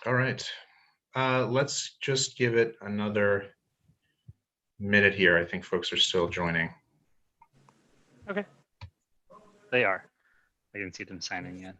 All right. Let's just give it another minute here. I think folks are still joining. Okay. They are. I can see them signing in.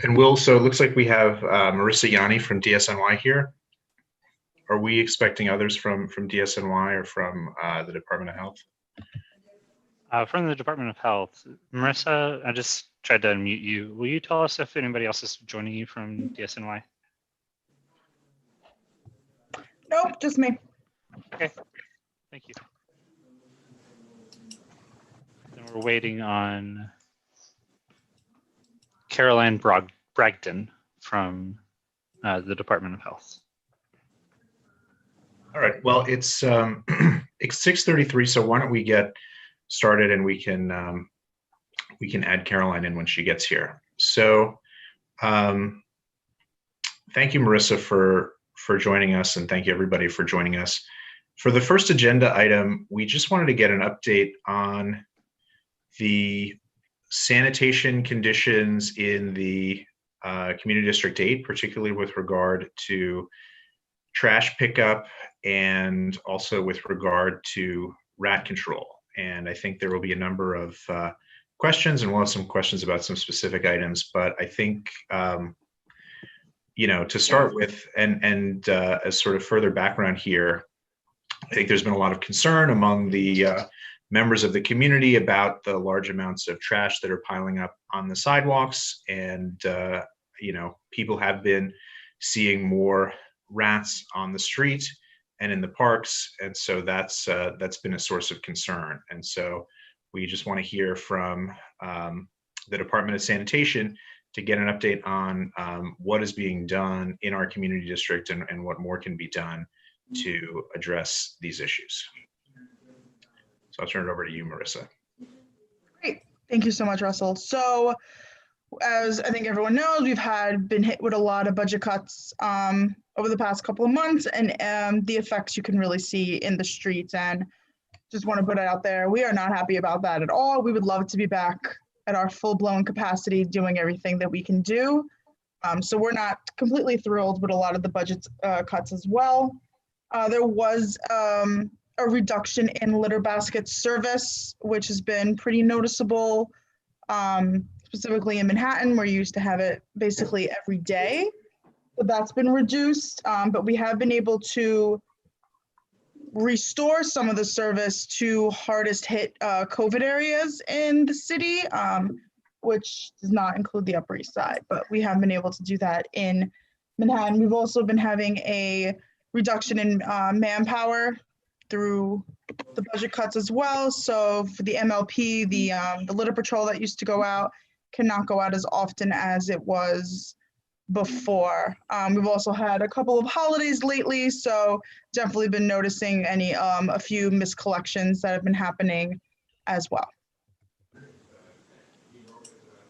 And so it looks like we have Marissa Yanni from DSNY here. Are we expecting others from DSNY or from the Department of Health? From the Department of Health, Marissa, I just tried to unmute you. Will you tell us if anybody else is joining you from DSNY? Nope, just me. Okay, thank you. Then we're waiting on Caroline Bragdon from the Department of Health. All right. Well, it's 6:33, so why don't we get started and we can add Caroline in when she gets here. So, thank you, Marissa, for joining us, and thank you everybody for joining us. For the first agenda item, we just wanted to get an update on the sanitation conditions in the Community District 8, particularly with regard to trash pickup and also with regard to rat control. And I think there will be a number of questions, and we'll have some questions about some specific items. But I think, to start with, and as sort of further background here, I think there's been a lot of concern among the members of the community about the large amounts of trash that are piling up on the sidewalks. And, people have been seeing more rats on the street and in the parks. And so that's been a source of concern. And so we just want to hear from the Department of Sanitation to get an update on what is being done in our community district and what more can be done to address these issues. So I'll turn it over to you, Marissa. Great. Thank you so much, Russell. So as I think everyone knows, we've been hit with a lot of budget cuts over the past couple of months, and the effects you can really see in the streets. And just want to put it out there, we are not happy about that at all. We would love to be back at our full-blown capacity doing everything that we can do. So we're not completely thrilled with a lot of the budget cuts as well. There was a reduction in litter basket service, which has been pretty noticeable, specifically in Manhattan, where you used to have it basically every day. But that's been reduced, but we have been able to restore some of the service to hardest hit COVID areas in the city, which does not include the Upper East Side, but we have been able to do that in Manhattan. We've also been having a reduction in manpower through the budget cuts as well. So for the MLP, the litter patrol that used to go out cannot go out as often as it was before. We've also had a couple of holidays lately, so definitely been noticing a few miscollections that have been happening as well.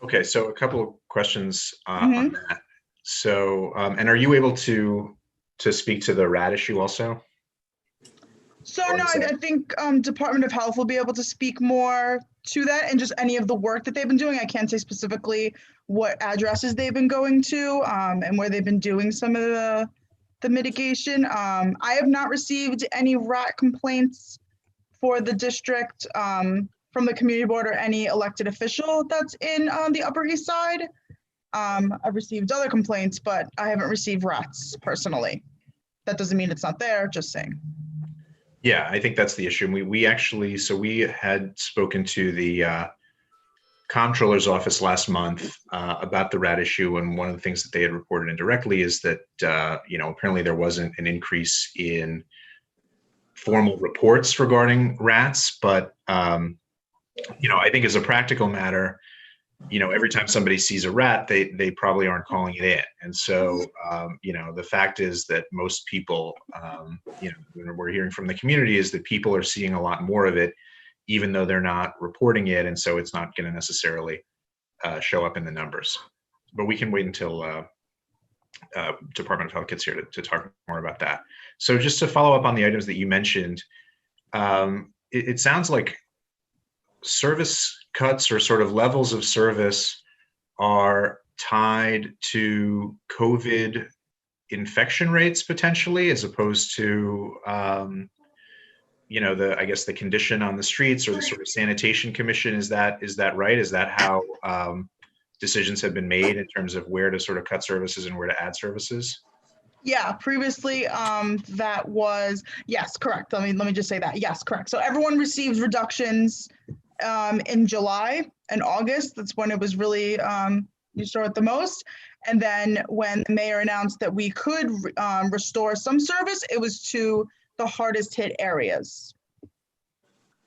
Okay, so a couple of questions Mhm. on that. So, and are you able to speak to the rat issue also? So Or no, is that- I think Department of Health will be able to speak more to that and just any of the work that they've been doing. I can't say specifically what addresses they've been going to and where they've been doing some of the mitigation. I have not received any rat complaints for the district from the community board or any elected official that's in the Upper East Side. I've received other complaints, but I haven't received rats personally. That doesn't mean it's not there, just saying. Yeah, I think that's the issue. We actually, so we had spoken to the comptroller's office last month about the rat issue, and one of the things that they had reported indirectly is that apparently there wasn't an increase in formal reports regarding rats, but I think as a practical matter, every time somebody sees a rat, they probably aren't calling it in. And so, the fact is that most people, when we're hearing from the community, is that people are seeing a lot more of it, even though they're not reporting it. And so it's not going to necessarily show up in the numbers. But we can wait until Department of Health gets here to talk more about that. So just to follow up on the items that you mentioned, it sounds like service cuts or sort of levels of service are tied to COVID infection rates potentially, as opposed to, I guess the condition on the streets or the sort of sanitation commission. Is that right? Is that how decisions have been made in terms of where to sort of cut services and where to add services? Yeah, previously, that was, yes, correct. Let me just say that. Yes, correct. So everyone received reductions in July and August. That's when it was really you saw it the most. And then when the mayor announced that we could restore some service, it was to the hardest hit areas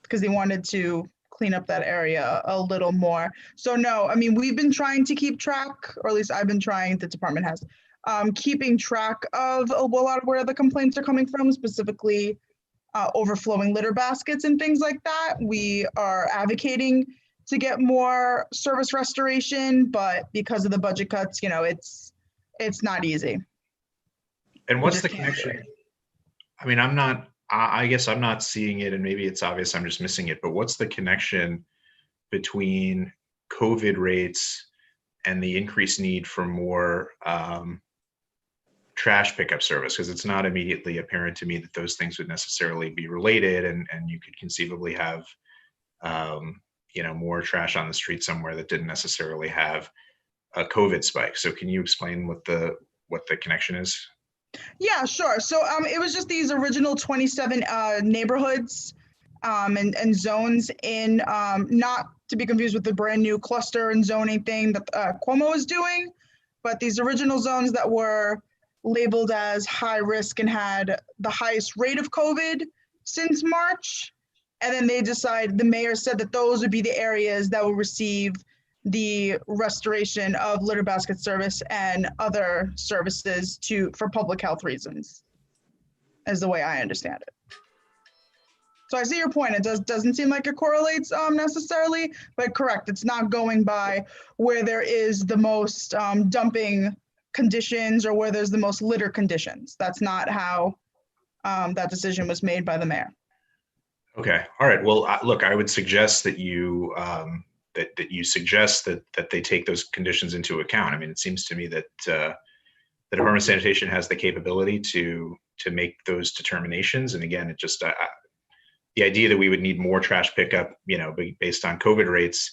because they wanted to clean up that area a little more. So no, I mean, we've been trying to keep track, or at least I've been trying, the department has, keeping track of a lot of where the complaints are coming from, specifically overflowing litter baskets and things like that. We are advocating to get more service restoration, but because of the budget cuts, it's not easy. And We what's just the can't do connection? it. I mean, I guess I'm not seeing it, and maybe it's obvious I'm just missing it, but what's the connection between COVID rates and the increased need for more trash pickup service? Because it's not immediately apparent to me that those things would necessarily be related, and you could conceivably have more trash on the street somewhere that didn't necessarily have a COVID spike. So can you explain what the connection is? Yeah, sure. So it was just these original 27 neighborhoods and zones in, not to be confused with the brand new cluster and zoning thing that Cuomo is doing, but these original zones that were labeled as high risk and had the highest rate of COVID since March. And then the mayor said that those would be the areas that will receive the restoration of litter basket service and other services for public health reasons, is the way I understand it. So I see your point. It doesn't seem like it correlates necessarily, but correct. It's not going by where there is the most dumping conditions or where there's the most litter conditions. That's not how that decision was made by the mayor. Okay. All right. Well, look, I would suggest that you suggest that they take those conditions into account. I mean, it seems to me that the Department of Sanitation has the capability to make those determinations. And again, it just the idea that we would need more trash pickup, based on COVID rates,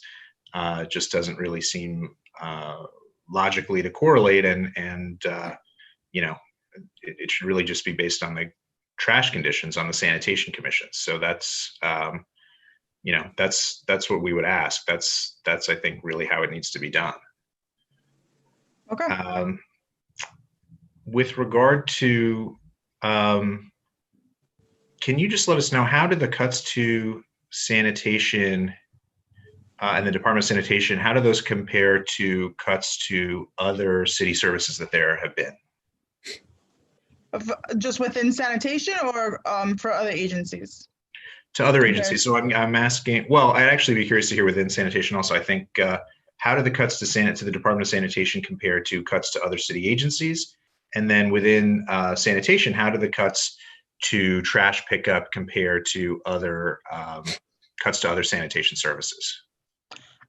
just doesn't really seem logically to correlate. And it should really just be based on the trash conditions on the sanitation commission. So that's that's what we would ask. That's I think really how it needs to be done. Okay. With regard to, can you just let us know, how did the cuts to sanitation and the Department of Sanitation, how do those compare to cuts to other city services that there have been? Just within sanitation or for other agencies? to other agencies. So I'm asking, well, I'd actually be curious to hear within sanitation also. I think, how do the cuts to the Department of Sanitation compare to cuts to other city agencies? And then within sanitation, how do the cuts to trash pickup compare to other cuts to other sanitation services?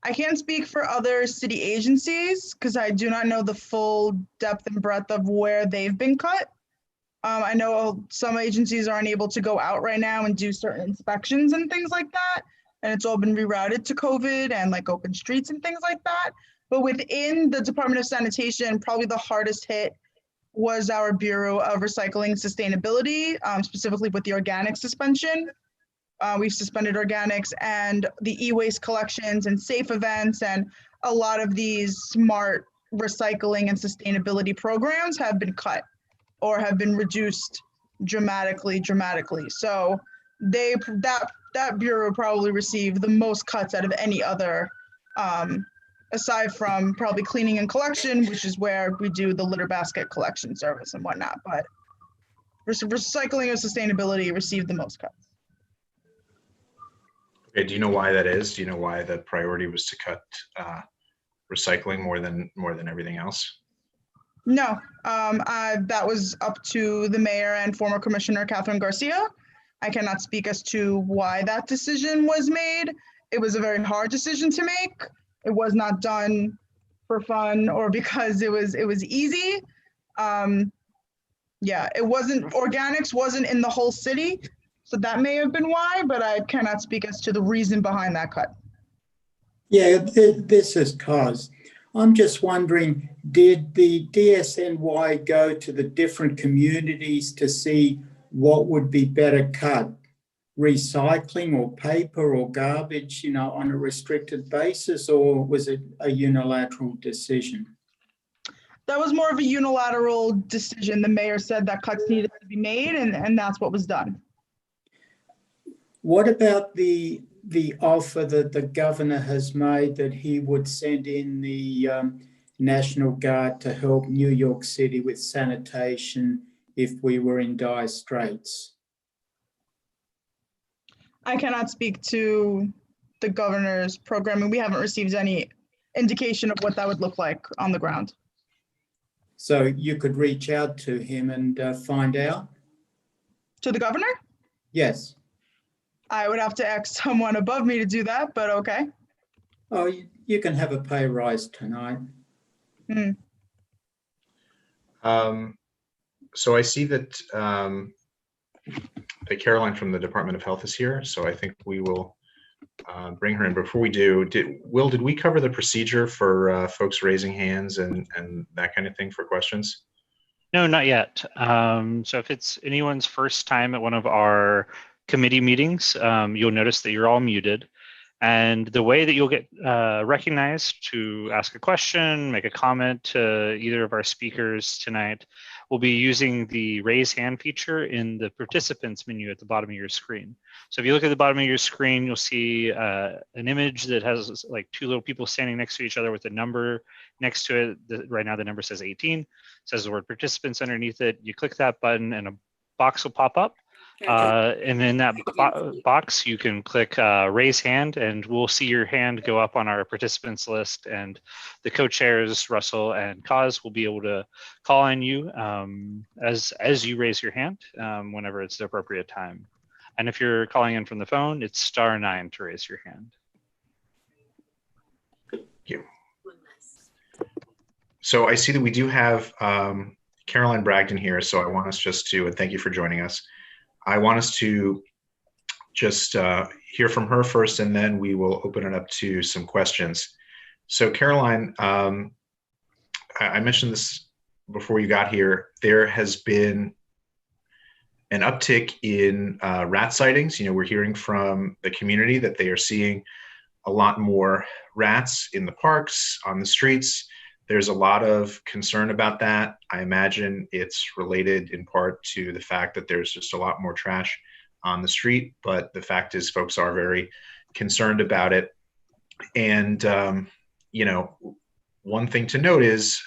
I can't speak for other city agencies because I do not know the full depth and breadth of where they've been cut. I know some agencies are unable to go out right now and do certain inspections and things like that. And it's all been rerouted to COVID and like open streets and things like that. But within the Department of Sanitation, probably the hardest hit was our Bureau of Recycling and Sustainability, specifically with the organic suspension. We've suspended organics and the e-waste collections and safe events, and a lot of these smart recycling and sustainability programs have been cut or have been reduced dramatically. So that bureau probably received the most cuts out of any other, aside from probably cleaning and collection, which is where we do the litter basket collection service and whatnot. But recycling and sustainability received the most cuts. Okay, do you know why that is? Do you know why the priority was to cut recycling more than everything else? No, that was up to the mayor and former commissioner Catherine Garcia. I cannot speak as to why that decision was made. It was a very hard decision to make. It was not done for fun or because it was easy. Yeah, organics wasn't in the whole city. So that may have been why, but I cannot speak as to the reason behind that cut. Yeah, this is cause. I'm just wondering, did the DSNY go to the different communities to see what would be better cut? Recycling or paper or garbage, on a restricted basis, or was it a unilateral decision? That was more of a unilateral decision. The mayor said that cuts needed to be made, and that's what was done. What about the offer that the governor has made that he would send in the National Guard to help New York City with sanitation if we were in dire straits? I cannot speak to the governor's program, and we haven't received any indication of what that would look like on the ground. So you could reach out to him and find out? To the governor? Yes. I would have to ask someone above me to do that, but okay. Oh, you can have a pay rise tonight. So I see that Caroline from the Department of Health is here, so I think we will bring her in. Before we do, did we cover the procedure for folks raising hands and that kind of thing for questions? No, not yet. So if it's anyone's first time at one of our committee meetings, you'll notice that you're all muted. And the way that you'll get recognized to ask a question, make a comment to either of our speakers tonight will be using the raise hand feature in the participants menu at the bottom of your screen. So if you look at the bottom of your screen, you'll see an image that has like two little people standing next to each other with a number next to it. Right now the number says 18, it says the word participants underneath it. You click that button and a box will pop up. And in that box, you can click raise hand and we'll see your hand go up on our participants list, and the co-chairs, Russell and Kaz, will be able to call on you as you raise your hand whenever it's the appropriate time. And if you're calling in from the phone, it's *9 to raise your hand. Thank you. So I see that we do have Caroline Bragdon here, so I want us just to, and thank you for joining us. I want us to just hear from her first, and then we will open it up to some questions. So Caroline, I mentioned this before you got here. There has been an uptick in rat sightings. We're hearing from the community that they are seeing a lot more rats in the parks, on the streets. There's a lot of concern about that. I imagine it's related in part to the fact that there's just a lot more trash on the street, but the fact is folks are very concerned about it. And, one thing to note is,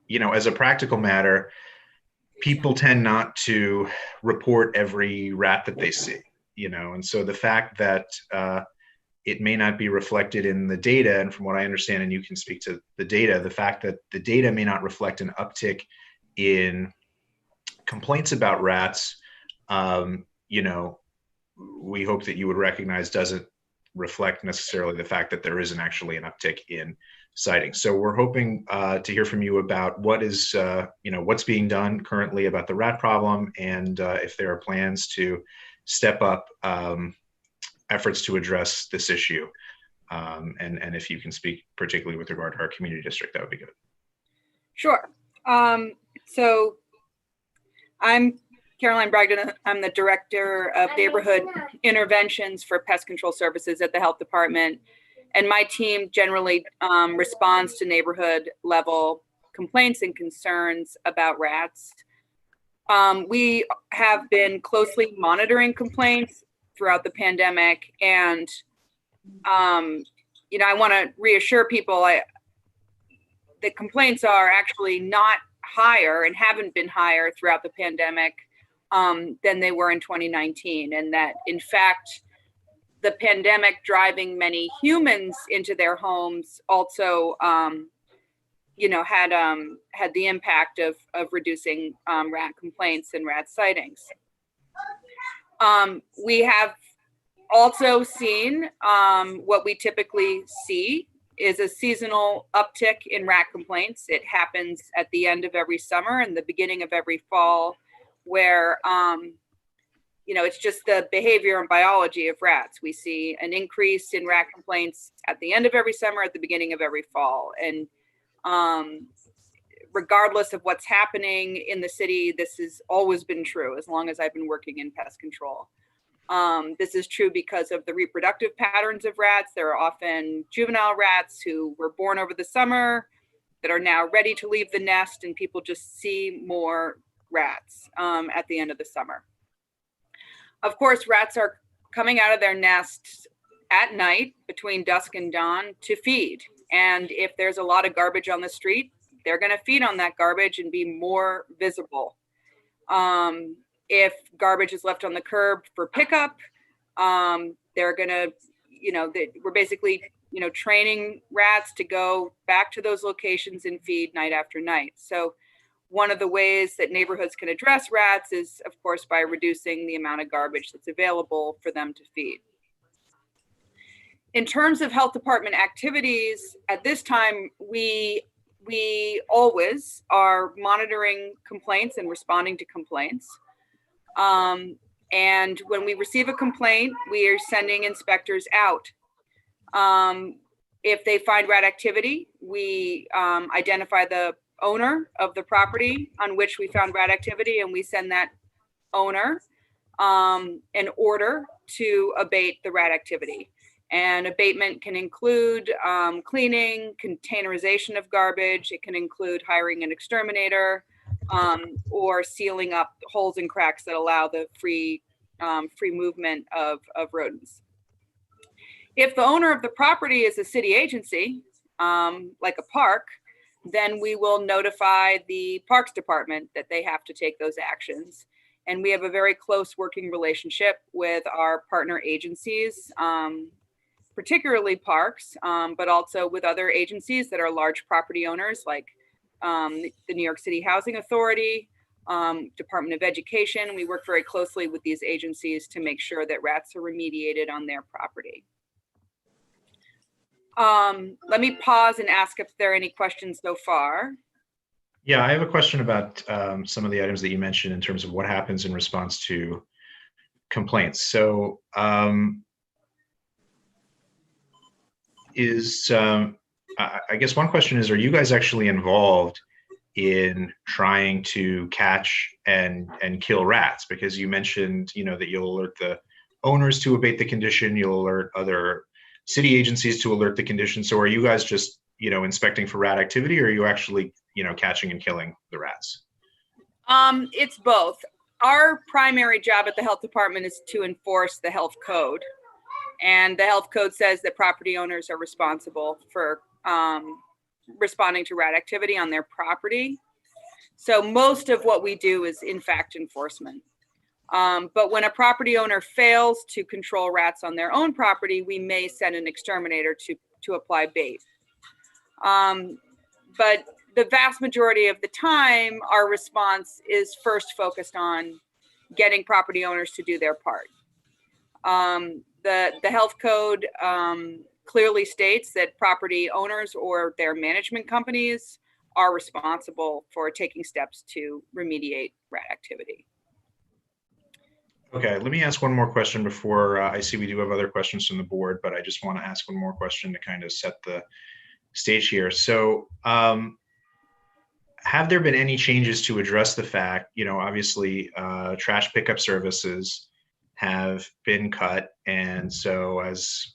as a practical matter, people tend not to report every rat that they see. and so the fact that it may not be reflected in the data, and from what I understand, and you can speak to the data, the fact that the data may not reflect an uptick in complaints about rats, we hope that you would recognize doesn't reflect necessarily the fact that there isn't actually an uptick in sightings. So we're hoping to hear from you about what is, what's being done currently about the rat problem, and if there are plans to step up efforts to address this issue. And if you can speak particularly with regard to our community district, that would be good. Sure. So I'm Caroline Bragdon. I'm the Director of Neighborhood Interventions for Pest Control Services at the Health Department. And my team generally responds to neighborhood level complaints and concerns about rats. We have been closely monitoring complaints throughout the pandemic. And, I want to reassure people the complaints are actually not higher and haven't been higher throughout the pandemic than they were in 2019. And that, in fact, the pandemic driving many humans into their homes also, had the impact of reducing rat complaints and rat sightings. We have also seen what we typically see is a seasonal uptick in rat complaints. It happens at the end of every summer and the beginning of every fall, where it's just the behavior and biology of rats. We see an increase in rat complaints at the end of every summer, at the beginning of every fall. And regardless of what's happening in the city, this has always been true as long as I've been working in pest control. This is true because of the reproductive patterns of rats. There are often juvenile rats who were born over the summer that are now ready to leave the nest, and people just see more rats at the end of the summer. Of course, rats are coming out of their nests at night between dusk and dawn to feed. And if there's a lot of garbage on the street, they're going to feed on that garbage and be more visible. If garbage is left on the curb for pickup, they're going to, we're basically, training rats to go back to those locations and feed night after night. So one of the ways that neighborhoods can address rats is, of course, by reducing the amount of garbage that's available for them to feed. In terms of health department activities, at this time, we always are monitoring complaints and responding to complaints. And when we receive a complaint, we are sending inspectors out. If they find rat activity, we identify the owner of the property on which we found rat activity, and we send that owner an order to abate the rat activity. And abatement can include cleaning, containerization of garbage. It can include hiring an exterminator, or sealing up holes and cracks that allow the free movement of rodents. If the owner of the property is a city agency, like a park, then we will notify the Parks Department that they have to take those actions. And we have a very close working relationship with our partner agencies, particularly parks, but also with other agencies that are large property owners, like the New York City Housing Authority, Department of Education. We work very closely with these agencies to make sure that rats are remediated on their property. Let me pause and ask if there are any questions so far. Yeah, I have a question about some of the items that you mentioned in terms of what happens in response to complaints. So I guess one question is, are you guys actually involved in trying to catch and kill rats? Because you mentioned, that you'll alert the owners to abate the condition, you'll alert other city agencies to alert the condition. So are you guys just, inspecting for rat activity, or are you actually, catching and killing the rats? It's both. Our primary job at the health department is to enforce the health code. And the health code says that property owners are responsible for responding to rat activity on their property. So most of what we do is, in fact, enforcement. But when a property owner fails to control rats on their own property, we may send an exterminator to apply bait. But the vast majority of the time, our response is first focused on getting property owners to do their part. The health code clearly states that property owners or their management companies are responsible for taking steps to remediate rat activity. Okay, let me ask one more question before I see we do have other questions from the board, but I just want to ask one more question to kind of set the stage here. So have there been any changes to address the fact, obviously trash pickup services have been cut, and so as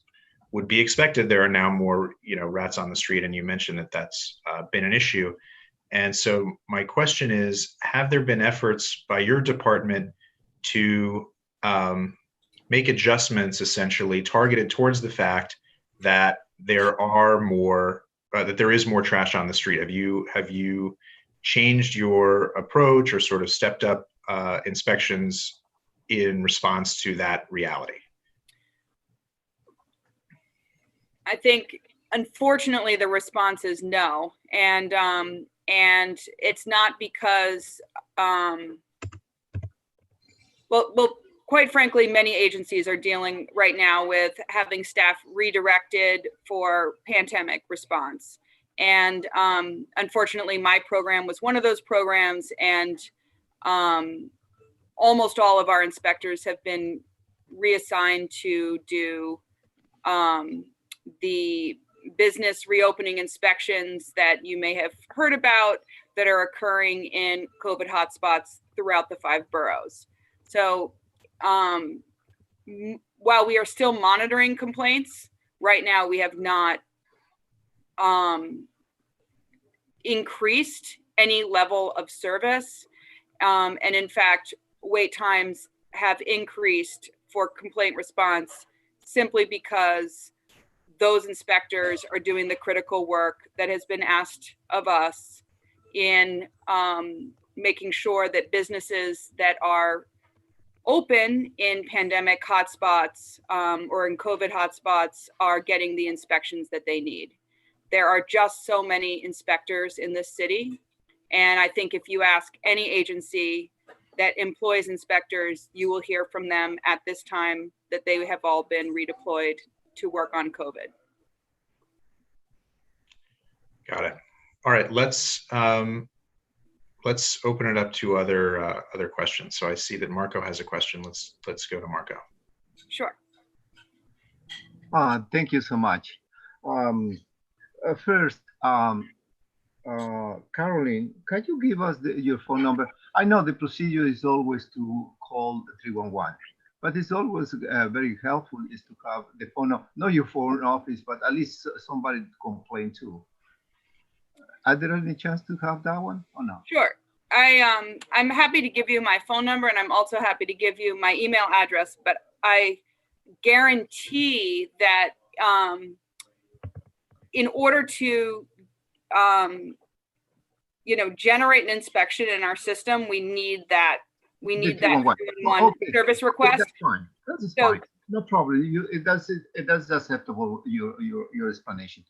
would be expected, there are now more rats on the street, and you mentioned that that's been an issue. And so my question is, have there been efforts by your department to make adjustments essentially targeted towards the fact that there are more that there is more trash on the street? Have you changed your approach or sort of stepped up inspections in response to that reality? I think, unfortunately, the response is no, and it's not because, well, quite frankly, many agencies are dealing right now with having staff redirected for pandemic response, and unfortunately, my program was one of those programs, and almost all of our inspectors have been reassigned to do the business reopening inspections that you may have heard about that are occurring in COVID hotspots throughout the 5 boroughs. So while we are still monitoring complaints, right now we have not increased any level of service. And in fact, wait times have increased for complaint response simply because those inspectors are doing the critical work that has been asked of us in making sure that businesses that are open in pandemic hotspots or in COVID hotspots are getting the inspections that they need. There are just so many inspectors in this city. And I think if you ask any agency that employs inspectors, you will hear from them at this time that they have all been redeployed to work on COVID. Got it. All right, let's open it up to other questions. So I see that Marco has a question. Let's go to Marco. Sure. Thank you so much. First, Caroline, can you give us your phone number? I know the procedure is always to call 311, but it's always very helpful is to have the phone of, not your phone office, but at least somebody to complain to. Are there any chance to have that one or no? Sure. I'm happy to give you my phone number, and I'm also happy to give you my email address, but I guarantee that in order to generate an inspection in our system, we need that. We need that one service request. That's fine. That's fine. No problem. It does acceptable your explanation.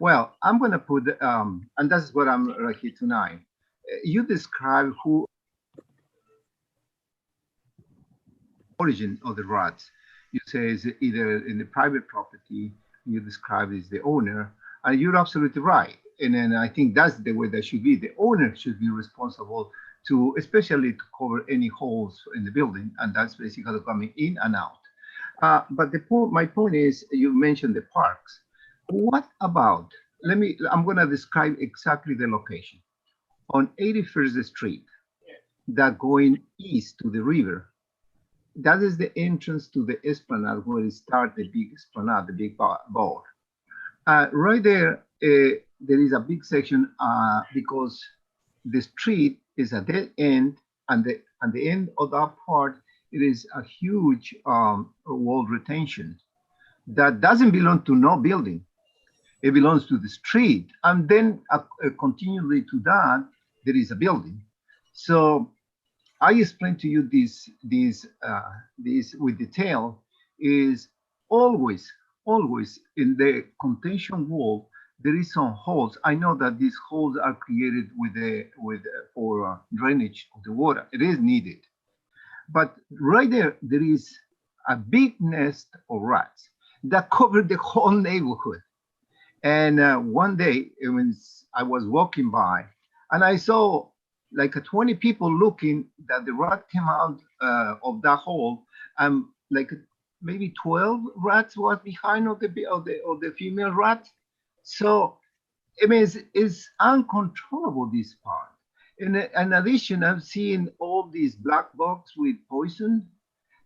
Well, I'm going to put and that's what I'm right here tonight. You describe who origin of the rats. You say it's either in the private property. You describe it as the owner, and you're absolutely right. And then I think that's the way that should be. The owner should be responsible to, especially to cover any holes in the building, and that's basically coming in and out. But my point is, you mentioned the parks. What about? I'm going to describe exactly the location on 81st Street, that going east to the river. That is the entrance to the esplanade where it starts the big esplanade, the big board. Right there, there is a big section because the street is a dead end, and the end of that part, it is a huge wall retention that doesn't belong to no building. It belongs to the street, and then continually to that, there is a building. So I explained to you this with detail, is always in the contention wall there is some holes. I know that these holes are created for drainage of the water. It is needed, but right there is a big nest of rats that covered the whole neighborhood. And one day, when I was walking by, and I saw like 20 people looking, that the rat came out of that hole, and like maybe 12 rats was behind of the female rat. So I mean, it's uncontrollable, this part. In addition, I'm seeing all these black box with poison.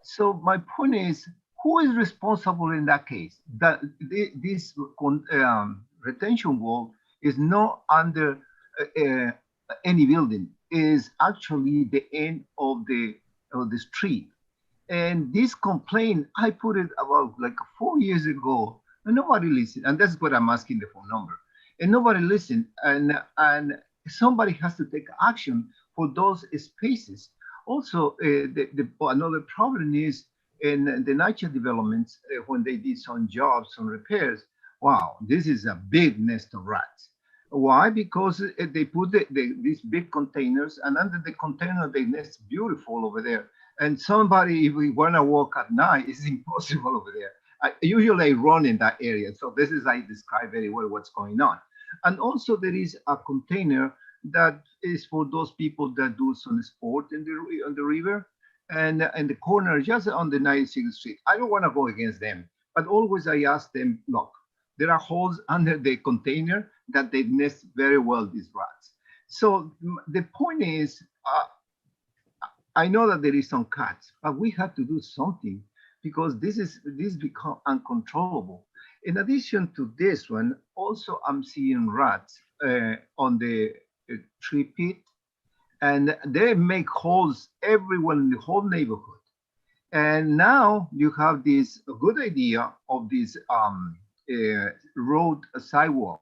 So my point is, who is responsible in that case? That this retention wall is not under any building. It is actually the end of the street. And this complaint, I put it about like 4 years ago, and nobody listened. And that's what I'm asking the phone number. And nobody listened. And somebody has to take action for those spaces. Also, another problem is in the nature developments, when they did some jobs, some repairs, wow, this is a big nest of rats. Why? Because they put these big containers, and under the container, they nest beautiful over there. And somebody, if we want to walk at night, it's impossible over there. Usually I run in that area. So this is, I describe very well what's going on. And also there is a container that is for those people that do some sport on the river, and the corner just on the 96th Street. I don't want to go against them, but always I ask them, look, there are holes under the container that they nest very well, these rats. So the point is, I know that there is some cuts, but we have to do something, because this become uncontrollable. In addition to this one, also I'm seeing rats on the tree pit, and they make holes everywhere in the whole neighborhood. And now you have this good idea of this road sidewalk.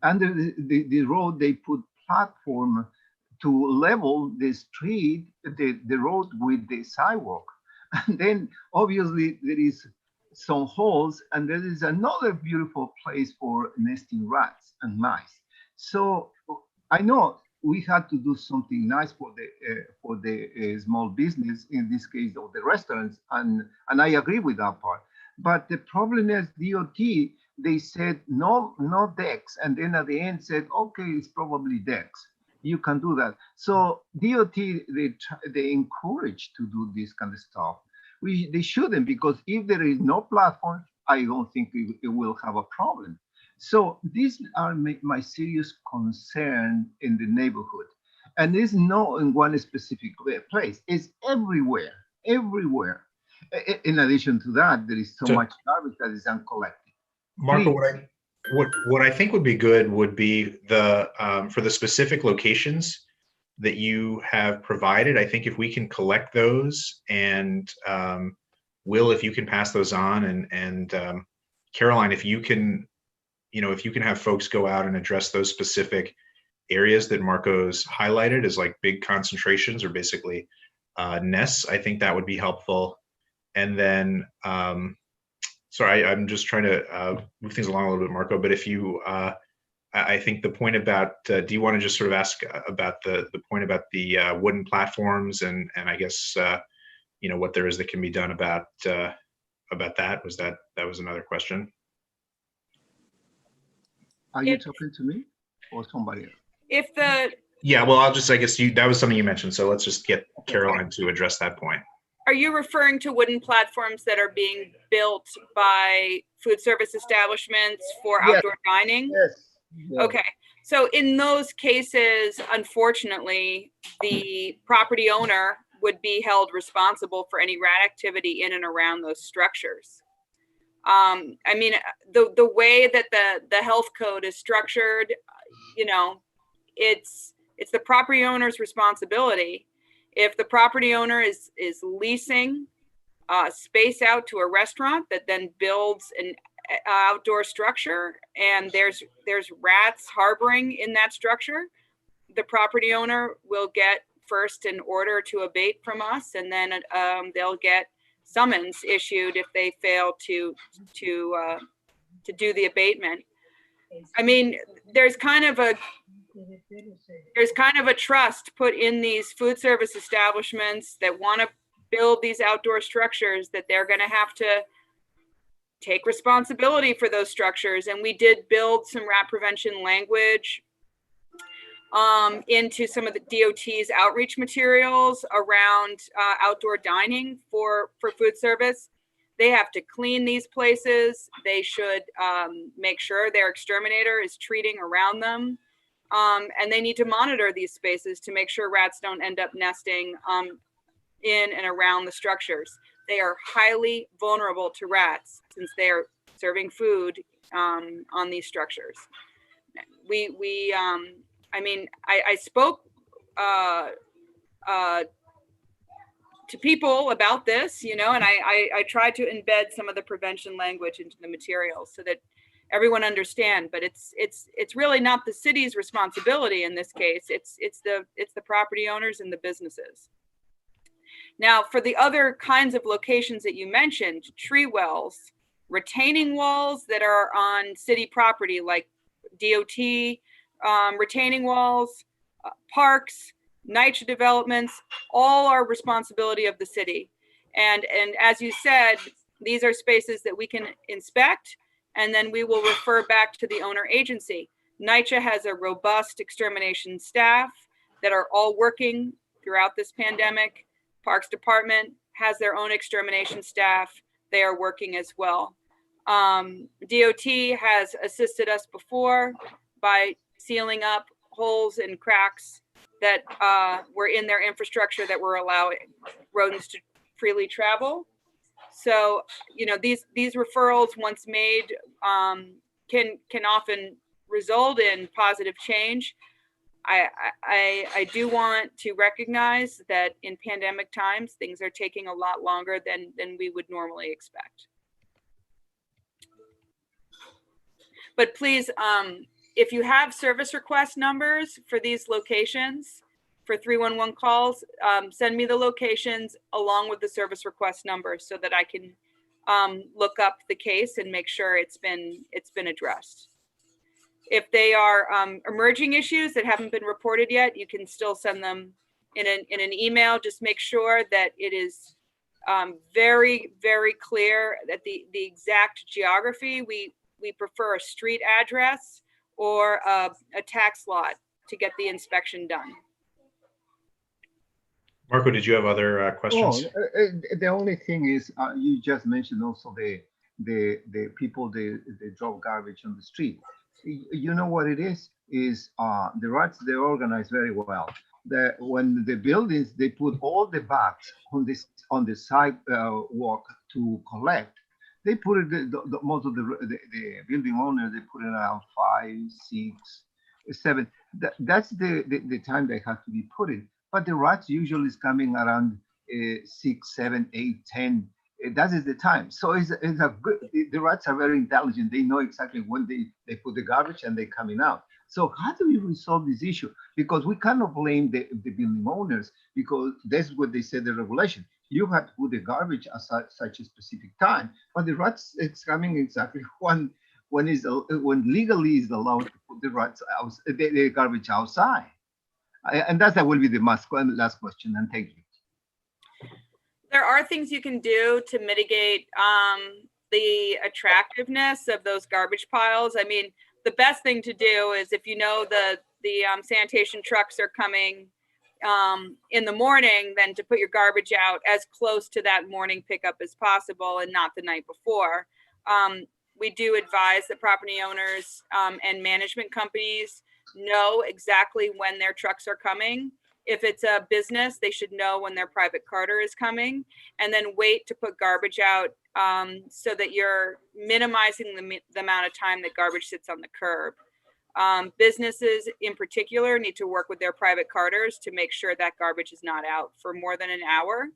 Under the road, they put platform to level the street, the road with the sidewalk. And then obviously there is some holes, and there is another beautiful place for nesting rats and mice. So I know we had to do something nice for the small business, in this case of the restaurants, and I agree with that part. But the problem is DOT, they said no decks, and then at the end said, okay, it's probably decks. You can do that. So DOT, they encourage to do this kind of stuff. They shouldn't, because if there is no platform, I don't think it will have a problem. So these are my serious concern in the neighborhood. And it's not in one specific place, it's everywhere. In addition to that, there is so much garbage that is uncollected. Marco, what I think would be good would be the for the specific locations that you have provided. I think if we can collect those, and Will, if you can pass those on, and Caroline, if you can have folks go out and address those specific areas that Marco's highlighted as like big concentrations, or basically nests, I think that would be helpful. And then, sorry, I'm just trying to move things along a little bit, Marco, but if you, I think the point about, do you want to just sort of ask about the point about the wooden platforms, and I guess, what there is that can be done about that? That was another question. Are you talking to me or somebody else? Yeah, well, I guess that was something you mentioned. So let's just get Caroline to address that point. Are you referring to wooden platforms that are being built by food service establishments for outdoor dining? Yes. Okay. So in those cases, unfortunately, the property owner would be held responsible for any rat activity in and around those structures. I mean, the way that the health code is structured, it's the property owner's responsibility. If the property owner is leasing space out to a restaurant that then builds an outdoor structure, and there's rats harboring in that structure, the property owner will get first an order to abate from us, and then they'll get summons issued if they fail to do the abatement. I mean, there's kind of a trust put in these food service establishments that want to build these outdoor structures that they're going to have to take responsibility for those structures. And we did build some rat prevention language into some of the DOT's outreach materials around outdoor dining for food service. They have to clean these places. They should make sure their exterminator is treating around them. And they need to monitor these spaces to make sure rats don't end up nesting in and around the structures. They are highly vulnerable to rats since they are serving food on these structures. I mean, I spoke to people about this, you know, and I tried to embed some of the prevention language into the materials so that everyone understand. But it's really not the city's responsibility in this case. It's the property owners and the businesses. Now, for the other kinds of locations that you mentioned, tree wells, retaining walls that are on city property like DOT, retaining walls, parks, NYCHA developments, all are responsibility of the city. And as you said, these are spaces that we can inspect, and then we will refer back to the owner agency. NYCHA has a robust extermination staff that are all working throughout this pandemic. Parks Department has their own extermination staff. They are working as well. DOT has assisted us before by sealing up holes and cracks that were in their infrastructure that were allowing rodents to freely travel. So, you know, these referrals, once made, can often result in positive change. I do want to recognize that in pandemic times, things are taking a lot longer than we would normally expect. But please, if you have service request numbers for these locations, for 311 calls, send me the locations along with the service request number so that I can look up the case and make sure it's been addressed. If they are emerging issues that haven't been reported yet, you can still send them in an email. Just make sure that it is very, very clear that the exact geography. We prefer a street address or a tax lot to get the inspection done. Marco, did you have other questions? The only thing is, you just mentioned also the people they drop garbage on the street. You know what it is the rats, they organize very well. When the buildings, they put all the bags on the sidewalk to collect. They put it, most of the building owners, they put it around 5, 6, 7. That's the time they have to be put in. But the rats usually is coming around 6, 7, 8, 10. That is the time. So it's a good, the rats are very intelligent. They know exactly when they put the garbage and they're coming out. So how do we resolve this issue? Because we cannot blame the building owners, because that's what they said, the regulation. You have to put the garbage at such a specific time. But the rats, it's coming exactly when legally is allowed to put the rats out, the garbage outside. And that will be the last question, and thank you. There are things you can do to mitigate the attractiveness of those garbage piles. I mean, the best thing to do is, if you know the sanitation trucks are coming in the morning, then to put your garbage out as close to that morning pickup as possible and not the night before. We do advise that property owners and management companies know exactly when their trucks are coming. If it's a business, they should know when their private carter is coming, and then wait to put garbage out so that you're minimizing the amount of time that garbage sits on the curb. Businesses in particular need to work with their private carters to make sure that garbage is not out for more than an hour.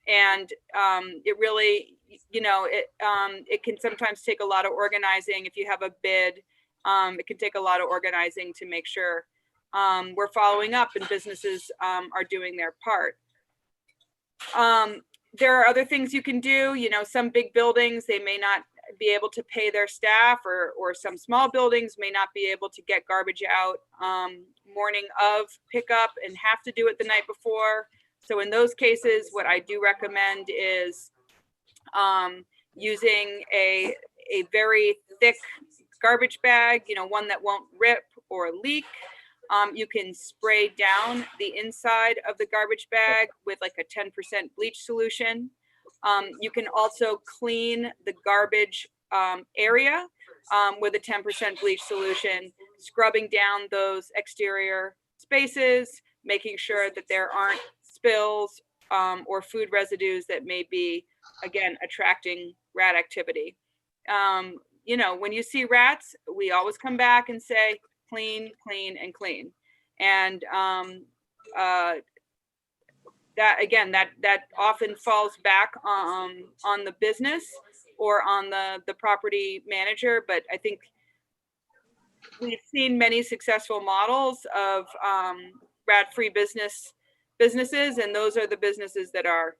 It really, you know, it can sometimes take a lot of organizing. If you have a bid, it can take a lot of organizing to make sure we're following up and businesses are doing their part. There are other things you can do. You know, some big buildings, they may not be able to pay their staff, or some small buildings may not be able to get garbage out morning of pickup and have to do it the night before. So in those cases, what I do recommend is using a very thick garbage bag, you know, one that won't rip or leak. You can spray down the inside of the garbage bag with like a 10% bleach solution. You can also clean the garbage area with a 10% bleach solution, scrubbing down those exterior spaces, making sure that there aren't spills or food residues that may be, again, attracting rat activity. You know, when you see rats, we always come back and say, clean, clean, and clean. And that, again, that often falls back on the business or on the property manager. But I think we've seen many successful models of rat-free businesses, and those are the businesses that are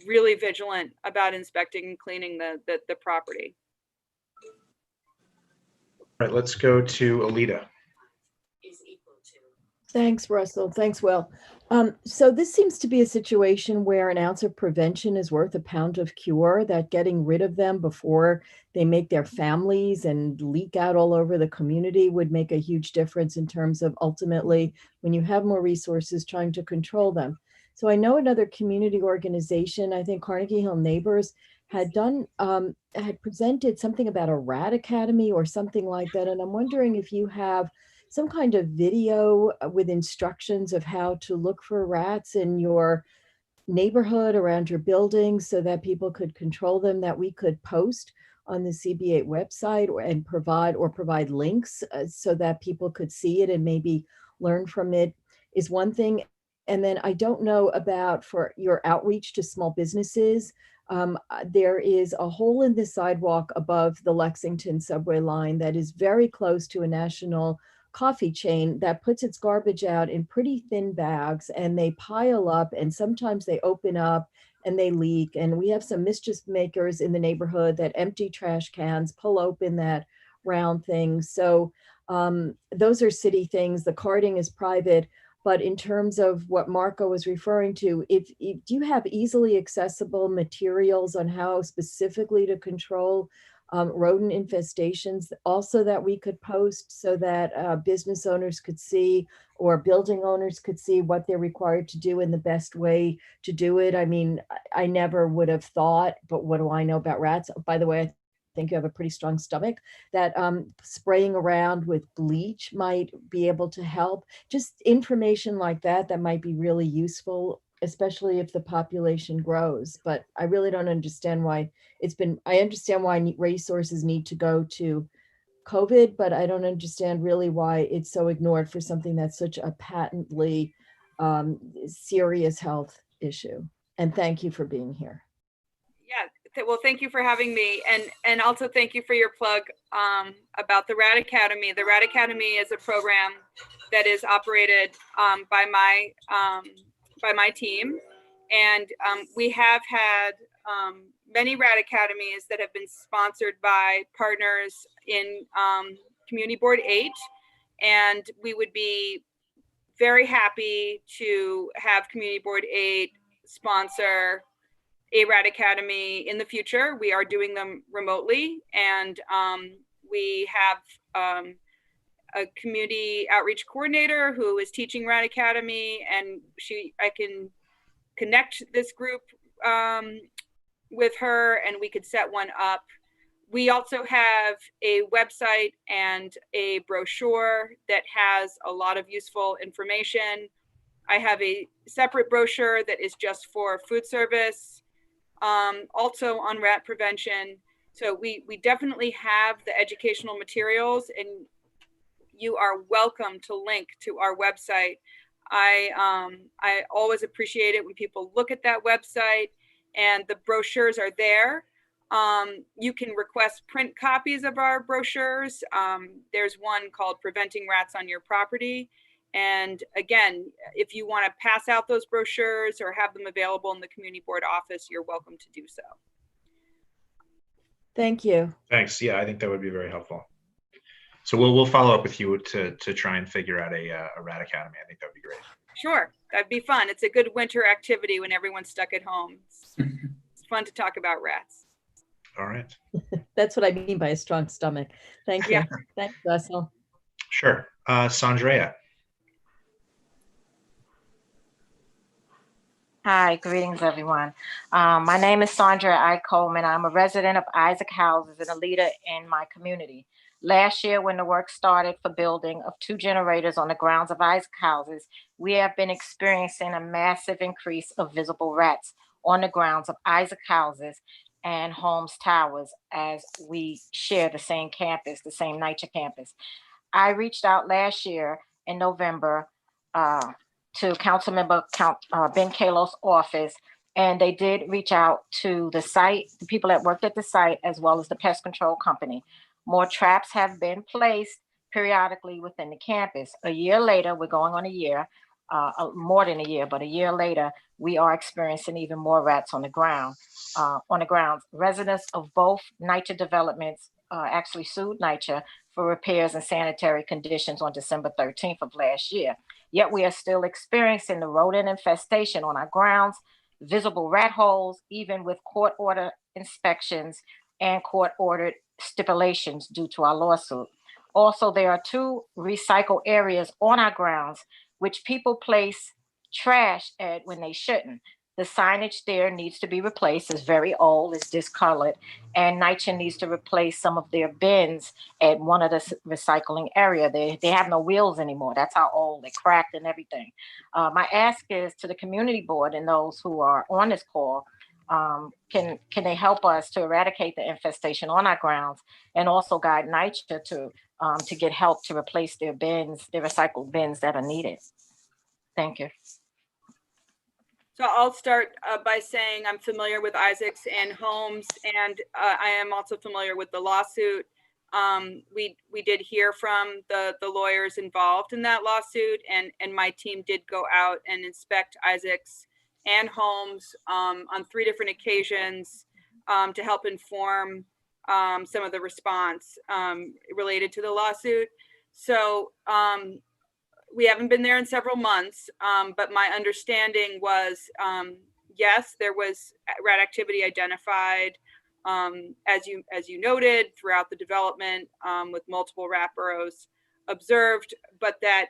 really vigilant about inspecting and cleaning the property. All right, let's go to Alita. Thanks, Russell. Thanks, Will. So this seems to be a situation where an ounce of prevention is worth a pound of cure, that getting rid of them before they make their families and leak out all over the community would make a huge difference in terms of ultimately, when you have more resources, trying to control them. So I know another community organization, I think Carnegie Hill Neighbors, had presented something about a rat academy or something like that. And I'm wondering if you have some kind of video with instructions of how to look for rats in your neighborhood, around your buildings, so that people could control them, that we could post on the CB8 website and provide links so that people could see it and maybe learn from it, is one thing. And then I don't know about, for your outreach to small businesses, there is a hole in the sidewalk above the Lexington subway line that is very close to a national coffee chain that puts its garbage out in pretty thin bags, and they pile up, and sometimes they open up and they leak. And we have some mischief makers in the neighborhood that empty trash cans, pull open that round thing. So those are city things. The carting is private. But in terms of what Marco was referring to, if do you have easily accessible materials on how specifically to control rodent infestations also that we could post, so that business owners could see, or building owners could see, what they're required to do and the best way to do it? I mean, I never would have thought, but what do I know about rats? By the way, I think you have a pretty strong stomach, that spraying around with bleach might be able to help. Just information like that might be really useful, especially if the population grows. But I really don't understand why I understand why resources need to go to COVID, but I don't understand really why it's so ignored for something that's such a patently serious health issue. And thank you for being here. Yeah, well, thank you for having me, and also thank you for your plug about the Rat Academy. The Rat Academy is a program that is operated by my team, and we have had many Rat Academies that have been sponsored by partners in Community Board 8, and we would be very happy to have Community Board 8 sponsor a Rat Academy in the future. We are doing them remotely, and we have a community outreach coordinator who is teaching Rat Academy, and I can connect this group with her, and we could set one up. We also have a website and a brochure that has a lot of useful information. I have a separate brochure that is just for food service, also on rat prevention. So we definitely have the educational materials, and you are welcome to link to our website. I always appreciate it when people look at that website, and the brochures are there. You can request print copies of our brochures. There's one called Preventing Rats on Your Property. And again, if you want to pass out those brochures or have them available in the community board office, you're welcome to do so. Thank you. Thanks. Yeah, I think that would be very helpful. So we'll follow up with you to try and figure out a rat academy. I think that'd be great. Sure, that'd be fun. It's a good winter activity when everyone's stuck at home. It's fun to talk about rats. All right. That's what I mean by a strong stomach. Thank you. Yeah. Thanks, Russell. Sure. Sandrea. Hi, greetings, everyone. My name is Sandra I. Coleman. I'm a resident of Isaac Houses and a leader in my community. Last year, when the work started for building of 2 generators on the grounds of Isaac Houses, we have been experiencing a massive increase of visible rats on the grounds of Isaac Houses and Holmes Towers, as we share the same campus, the same NYCHA campus. I reached out last year in November to Councilmember Ben Kalo's office, and they did reach out to the site, the people that worked at the site, as well as the pest control company. More traps have been placed periodically within the campus. A year later, we're going on a year, more than a year, but a year later, we are experiencing even more rats on the ground. On the grounds, residents of both NYCHA developments actually sued NYCHA for repairs and sanitary conditions on December 13th of last year. Yet we are still experiencing the rodent infestation on our grounds, visible rat holes, even with court order inspections and court ordered stipulations due to our lawsuit. Also, there are 2 recycle areas on our grounds which people place trash at when they shouldn't. The signage there needs to be replaced. It's very old, it's discolored, and NYCHA needs to replace some of their bins at one of the recycling area. They have no wheels anymore. That's how old, they're cracked and everything. My ask is to the community board and those who are on this call, can they help us to eradicate the infestation on our grounds, and also guide NYCHA to get help to replace their bins, their recycled bins that are needed. Thank you. So I'll start by saying I'm familiar with Isaacs and Holmes, and I am also familiar with the lawsuit. We did hear from the lawyers involved in that lawsuit, and my team did go out and inspect Isaacs and Holmes on 3 different occasions to help inform some of the response related to the lawsuit. So we haven't been there in several months, but my understanding was, yes, there was rat activity identified, as you noted, throughout the development, with multiple rat burrows observed, but that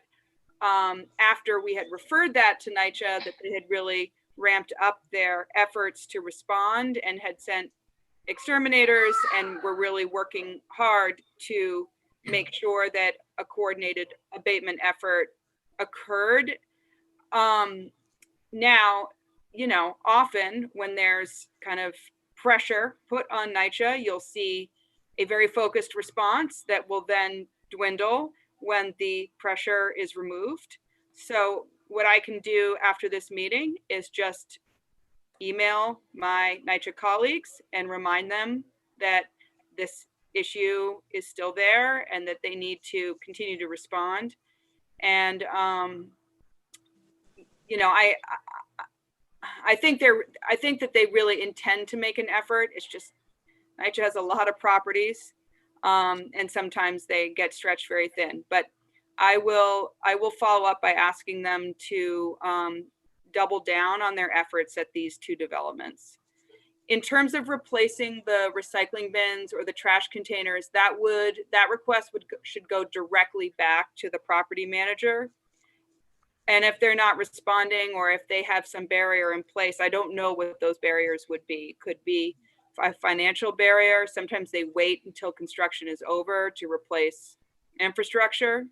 after we had referred that to NYCHA, that they had really ramped up their efforts to respond and had sent exterminators and were really working hard to make sure that a coordinated abatement effort occurred. Now, often when there's kind of pressure put on NYCHA, you'll see a very focused response that will then dwindle when the pressure is removed. So what I can do after this meeting is just email my NYCHA colleagues and remind them that this issue is still there and that they need to continue to respond. And I think that they really intend to make an effort. It's just NYCHA has a lot of properties, and sometimes they get stretched very thin. But I will follow up by asking them to double down on their efforts at these 2 developments. In terms of replacing the recycling bins or the trash containers, that request should go directly back to the property manager. And if they're not responding, or if they have some barrier in place, I don't know what those barriers would be. Could be a financial barrier. Sometimes they wait until construction is over to replace infrastructure.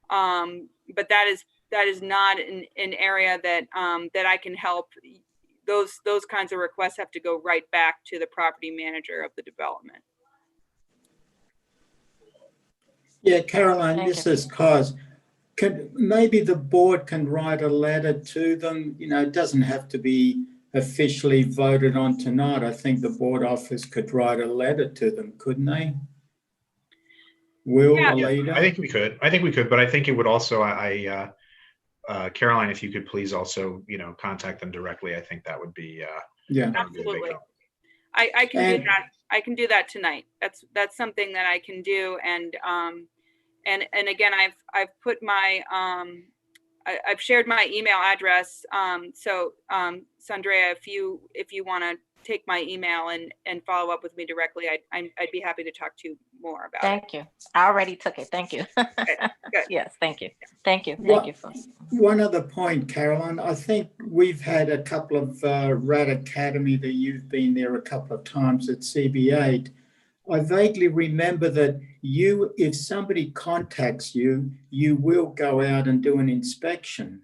But that is not an area that I can help. Those kinds of requests have to go right back to the property manager of the development. Yeah, Caroline, this is Cos. Maybe the board can write a letter to them. It doesn't have to be officially voted on tonight, I think the board office could write a letter to them, couldn't they? Will, Yeah. Alida? I think we could. But I think it would also, Caroline, if you could please also, contact them directly. I think that would be, yeah, that would be a big Absolutely. help. I can And- do that. I can do that tonight. That's something that I can do. And again, I've put my, I've shared my email address. So Sandrea, if you want to take my email and follow up with me directly, I'd be happy to talk to you more about it. Thank you. I already took it. Thank you. Good. Yes, thank you. Thank you. Well, Thank you. For one other point, Caroline. I think we've had a couple of Rat Academy that you've been there a couple of times at CB8. I vaguely remember that if somebody contacts you, you will go out and do an inspection.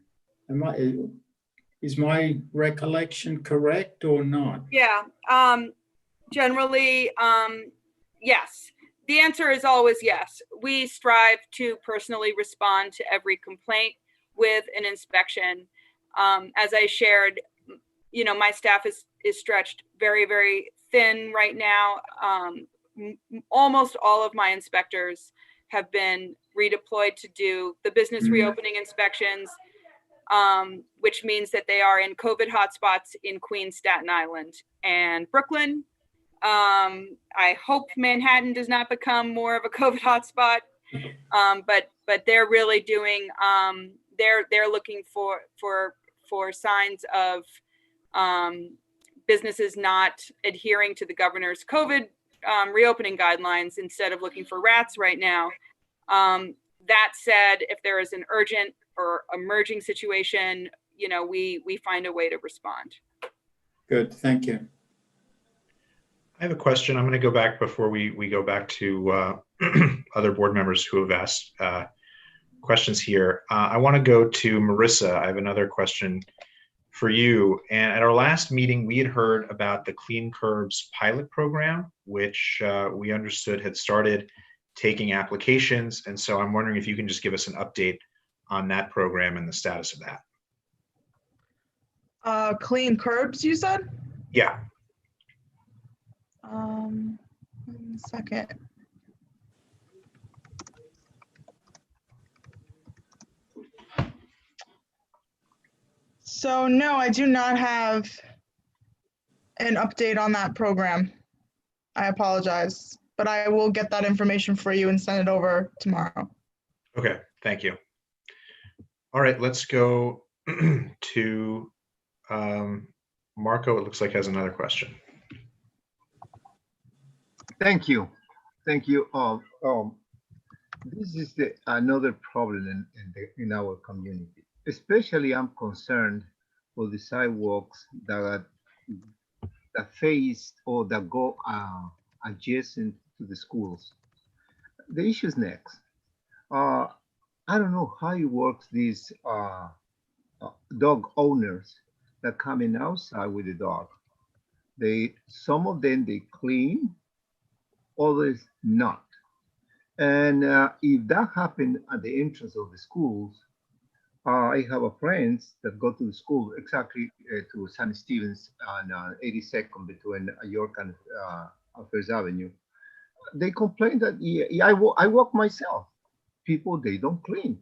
Is my recollection correct or not? Yeah. Generally, yes. The answer is always yes. We strive to personally respond to every complaint with an inspection. As I shared, my staff is stretched very, very thin right now. Almost all of my inspectors have been redeployed to do the business reopening inspections, which means that they are in COVID hotspots in Queens, Staten Island, and Brooklyn. I hope Manhattan does not become more of a COVID hotspot, but they're really doing. They're looking for signs of businesses not adhering to the governor's COVID reopening guidelines instead of looking for rats right now. That said, if there is an urgent or emerging situation, we find a way to respond. Good, thank you. I have a question. I'm going to go back before we go back to other board members who have asked questions here. I want to go to Marissa. I have another question for you. And at our last meeting, we had heard about the Clean Curbs pilot program, which we understood had started taking applications. And so I'm wondering if you can just give us an update on that program and the status of that. Clean curbs, you said? Yeah. 1 second. So no, I do not have an update on that program. I apologize, but I will get that information for you and send it over tomorrow. Okay, thank you. All right, let's go to Marco. It looks like has another question. Thank you. Thank you. This is another problem in our community. Especially, I'm concerned for the sidewalks that face or that go adjacent to the schools. The issue is next. I don't know how it works. These dog owners that come in outside with the dog. Some of them they clean, others not. And if that happened at the entrance of the schools, I have a friends that go to the school exactly to St. Stephen's on 82nd between York and First Avenue. They complain that I walk myself. People, they don't clean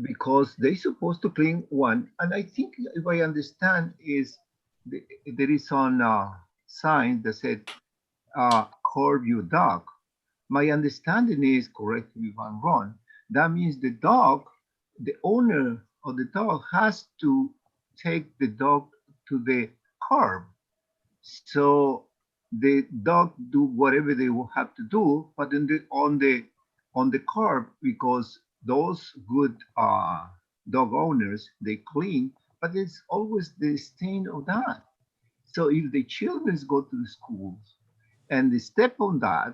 because they're supposed to clean one. And I think if I understand is there is on sign that said, curb your dog. My understanding is, correct me if I'm wrong, that means the owner of the dog has to take the dog to the curb. So the dog do whatever they will have to do, but then on the curb, because those good dog owners, they clean, but it's always the stain of that. So if the children go to the schools and they step on that,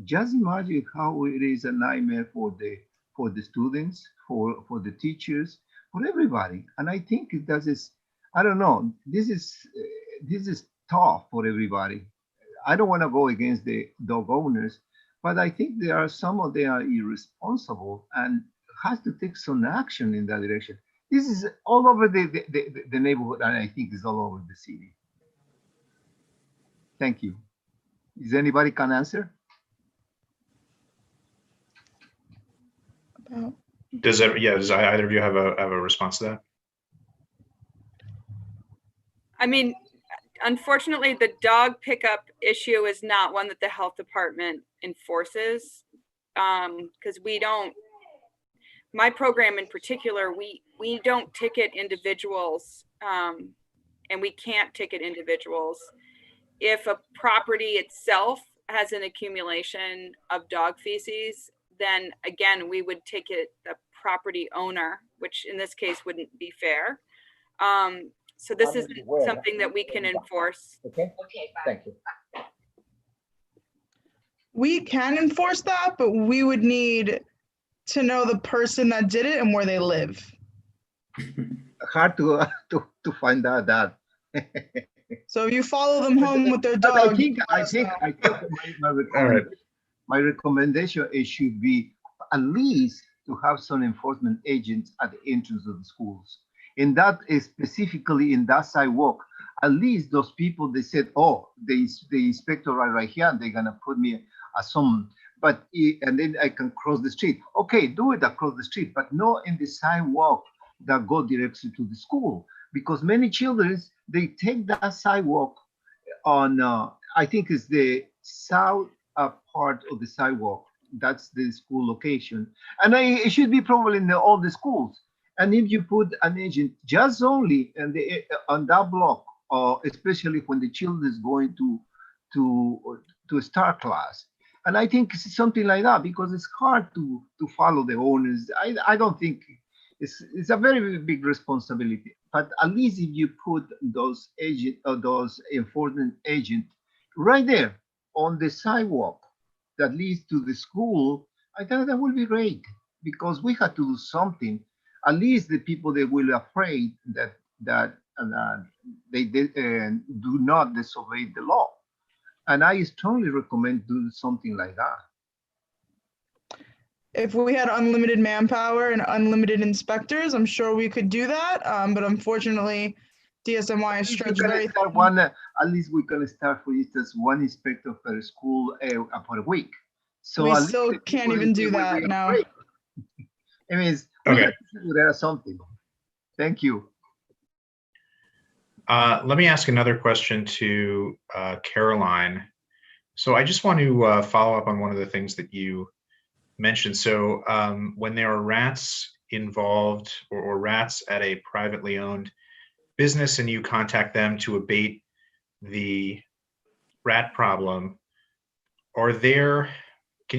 just imagine how it is a nightmare for the students, for the teachers, for everybody. And I think that is, I don't know, this is tough for everybody. I don't want to go against the dog owners, but I think some of them are irresponsible and has to take some action in that direction. This is all over the neighborhood, and I think it's all over the city. Thank you. Is anybody can answer? Does either of you have a response to that? I mean, unfortunately, the dog pickup issue is not one that the health department enforces, because we don't, my program in particular, we don't ticket individuals, and we can't ticket individuals. If a property itself has an accumulation of dog feces, then again, we would ticket the property owner, which in this case wouldn't be fair. So this isn't something that we can enforce. Okay, thank you. We can enforce that, but we would need to know the person that did it and where they live. Hard to find out that. So if you follow them home with their But dog. I think my recommendation it should be at least to have some enforcement agents at the entrance of the schools. And that is specifically in that sidewalk. At least those people, they said, oh, the inspector right here, they're gonna put me at some, but and then I can cross the street. Okay, do it across the street, but not in the sidewalk that go directly to the school, because many children, they take that sidewalk on, I think it's the south part of the sidewalk. That's the school location. And it should be probably in all the schools. And if you put an agent just only on that block, especially when the child is going to start class, and I think it's something like that, because it's hard to follow the owners. I don't think it's a very big responsibility. But at least if you put those agent or those enforcement agent right there on the sidewalk that leads to the school, I think that will be great, because we have to do something. At least the people that will afraid that they do not disobey the law. And I strongly recommend doing something like that. If we had unlimited manpower and unlimited inspectors, I'm sure we could do that. But unfortunately, DSNY is stretched very thin. At least we can start, for instance, one inspector per school per week. So we still can't even do that now. I mean, okay. There's something. Thank you. Let me ask another question to Caroline. So I just want to follow up on one of the things that you mentioned. So when there are rats involved or rats at a privately owned business and you contact them to abate the rat problem, can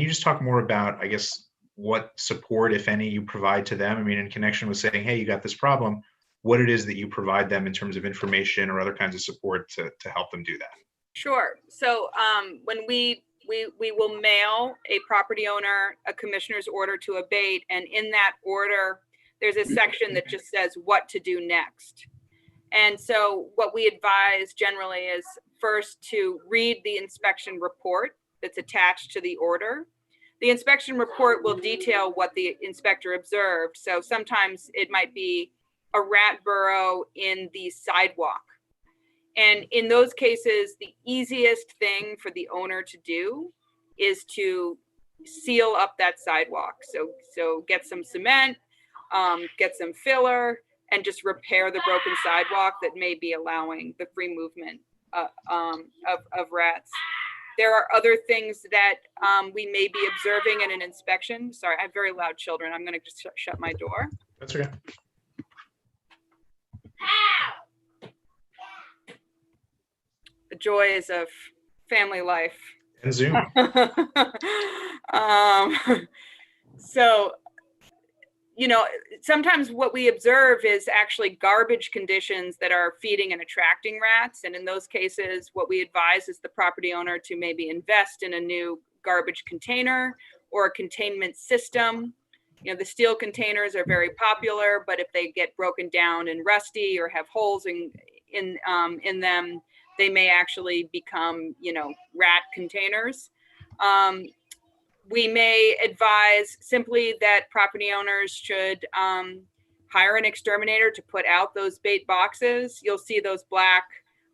you just talk more about, I guess, what support, if any, you provide to them? I mean, in connection with saying, hey, you got this problem, what it is that you provide them in terms of information or other kinds of support to help them do that? Sure. So when we will mail a property owner a commissioner's order to abate, and in that order, there's a section that just says what to do next. And so what we advise generally is first to read the inspection report that's attached to the order. The inspection report will detail what the inspector observed. So sometimes it might be a rat burrow in the sidewalk. And in those cases, the easiest thing for the owner to do is to seal up that sidewalk. So get some cement, get some filler, and just repair the broken sidewalk that may be allowing the free movement of rats. There are other things that we may be observing in an inspection. Sorry, I have very loud children. I'm going to just shut my door. That's okay. The joys of family life. And Zoom. So, you know, sometimes what we observe is actually garbage conditions that are feeding and attracting rats. And in those cases, what we advise is the property owner to maybe invest in a new garbage container or a containment system. You know, the steel containers are very popular, but if they get broken down and rusty or have holes in them, they may actually become, you know, rat containers. We may advise simply that property owners should hire an exterminator to put out those bait boxes. You'll see those black